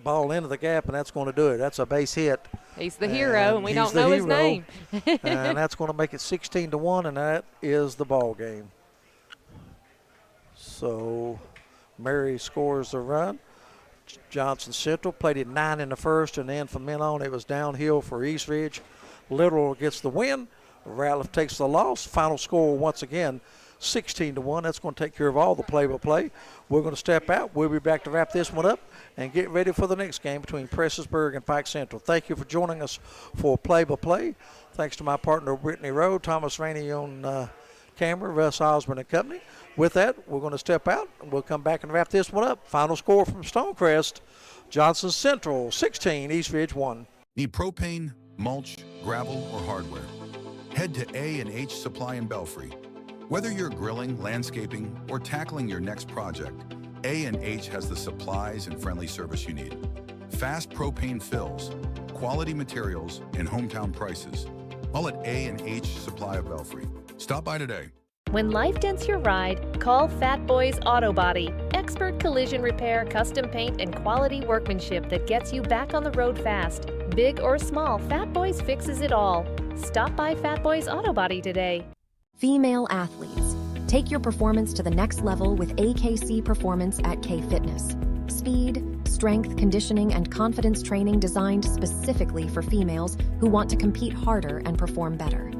ball into the gap, and that's going to do it. That's a base hit. He's the hero, and we don't know his name. And that's going to make it 16-1, and that is the ball game. So Murray scores the run. Johnson Central played it 9 in the first, and then from then on it was downhill for East Ridge. Little gets the win. Ratliff takes the loss. Final score once again 16-1. That's going to take care of all the play-by-play. We're going to step out. We'll be back to wrap this one up and get ready for the next game between Prestonsburg and Pike Central. Thank you for joining us for play-by-play. Thanks to my partner Brittany Rowe, Thomas Rainey on camera, Russ Osborne and company. With that, we're going to step out, and we'll come back and wrap this one up. Final score from Stonecrest, Johnson Central 16, East Ridge 1. Need propane, mulch, gravel, or hardware? Head to A&H Supply in Belfry. Whether you're grilling, landscaping, or tackling your next project, A&H has the supplies and friendly service you need. Fast propane fills, quality materials, and hometown prices. All at A&H Supply of Belfry. Stop by today. When life dents your ride, call Fat Boys Auto Body. Expert collision repair, custom paint, and quality workmanship that gets you back on the road fast. Big or small, Fat Boys fixes it all. Stop by Fat Boys Auto Body today. Female athletes, take your performance to the next level with AKC Performance at K Fitness. Speed, strength, conditioning, and confidence training designed specifically for females who want to compete harder and perform better.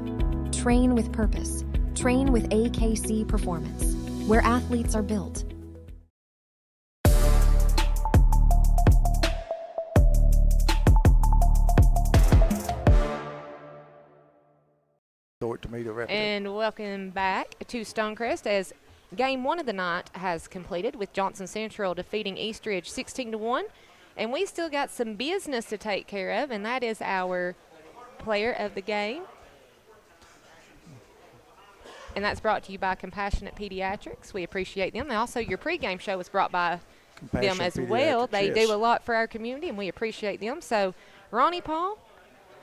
Train with purpose. Train with AKC Performance, where athletes are built. And welcome back to Stonecrest as Game 1 of the night has completed with Johnson Central defeating Eastridge 16-1. And we still got some business to take care of, and that is our player of the game. And that's brought to you by Compassionate Pediatrics. We appreciate them. And also, your pregame show was brought by them as well. They do a lot for our community, and we appreciate them. So, Ronnie Paul,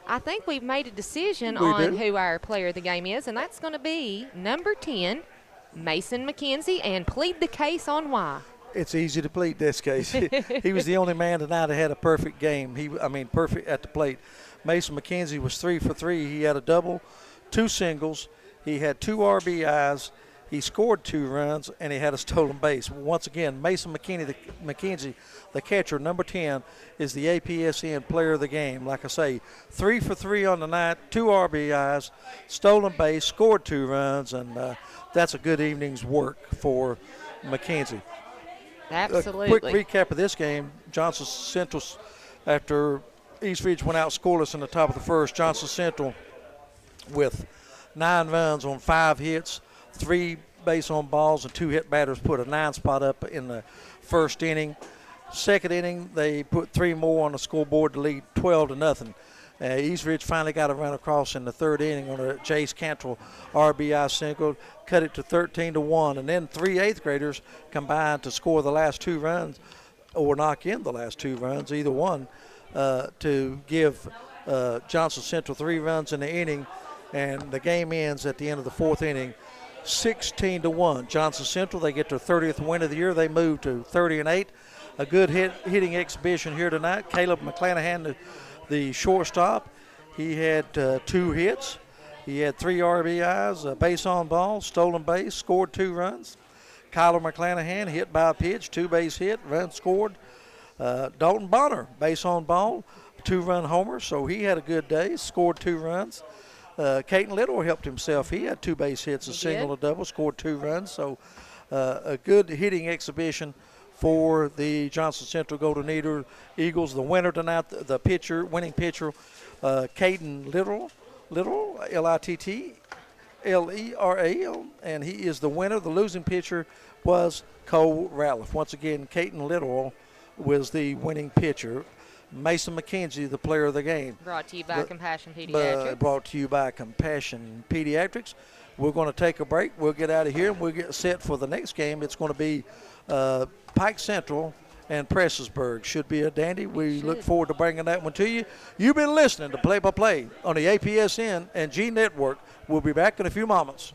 I think we've made a decision on who our player of the game is, and that's going to be number 10, Mason McKenzie, and plead the case on why. It's easy to plead this case. He was the only man tonight that had a perfect game. Perfect at the plate. Mason McKenzie was 3 for 3. He had a double, 2 singles. He had 2 RBIs. He scored 2 runs, and he had a stolen base. Once again, Mason McKenzie, the catcher, number 10, is the APSN player of the game. Like I say, 3 for 3 on the night, 2 RBIs, stolen base, scored 2 runs, and that's a good evening's work for McKenzie. Absolutely. A quick recap of this game. Johnson Central, after Eastridge went out scoreless in the top of the first, Johnson Central with 9 runs on 5 hits, 3 base on balls, and 2 hit batters put a 9 spot up in the first inning. Second inning, they put 3 more on the scoreboard to lead 12-0. Eastridge finally got a run across in the third inning on a Jace Cantrell RBI single, cut it to 13-1, and then 3 8th graders combined to score the last 2 runs or knock in the last 2 runs, either one, to give Johnson Central 3 runs in the inning, and the game ends at the end of the 4th inning 16-1. Johnson Central, they get their 30th win of the year. They move to 30-8. A good hitting exhibition here tonight. Caleb McClanahan, the shortstop, he had 2 hits. He had 3 RBIs, a base on ball, stolen base, scored 2 runs. Kyler McClanahan hit by a pitch, 2 base hit, run scored. Dalton Bonner, base on ball, 2-run homer, so he had a good day, scored 2 runs. Caden Little helped himself. He had 2 base hits, a single, a double, scored 2 runs. So a good hitting exhibition for the Johnson Central Golden Eagles. The winner tonight, the pitcher, winning pitcher, Caden Little, Littleral, and he is the winner. The losing pitcher was Cole Ratliff. Once again, Caden Little was the winning pitcher. Mason McKenzie, the player of the game. Brought to you by Compassion Pediatrics. Brought to you by Compassion Pediatrics. We're going to take a break. We'll get out of here, and we'll get set for the next game. It's going to be Pike Central and Prestonsburg. Should be a dandy. We look forward to bringing that one to you. You've been listening to Play by Play on the APSN and G Network. We'll be back in a few moments.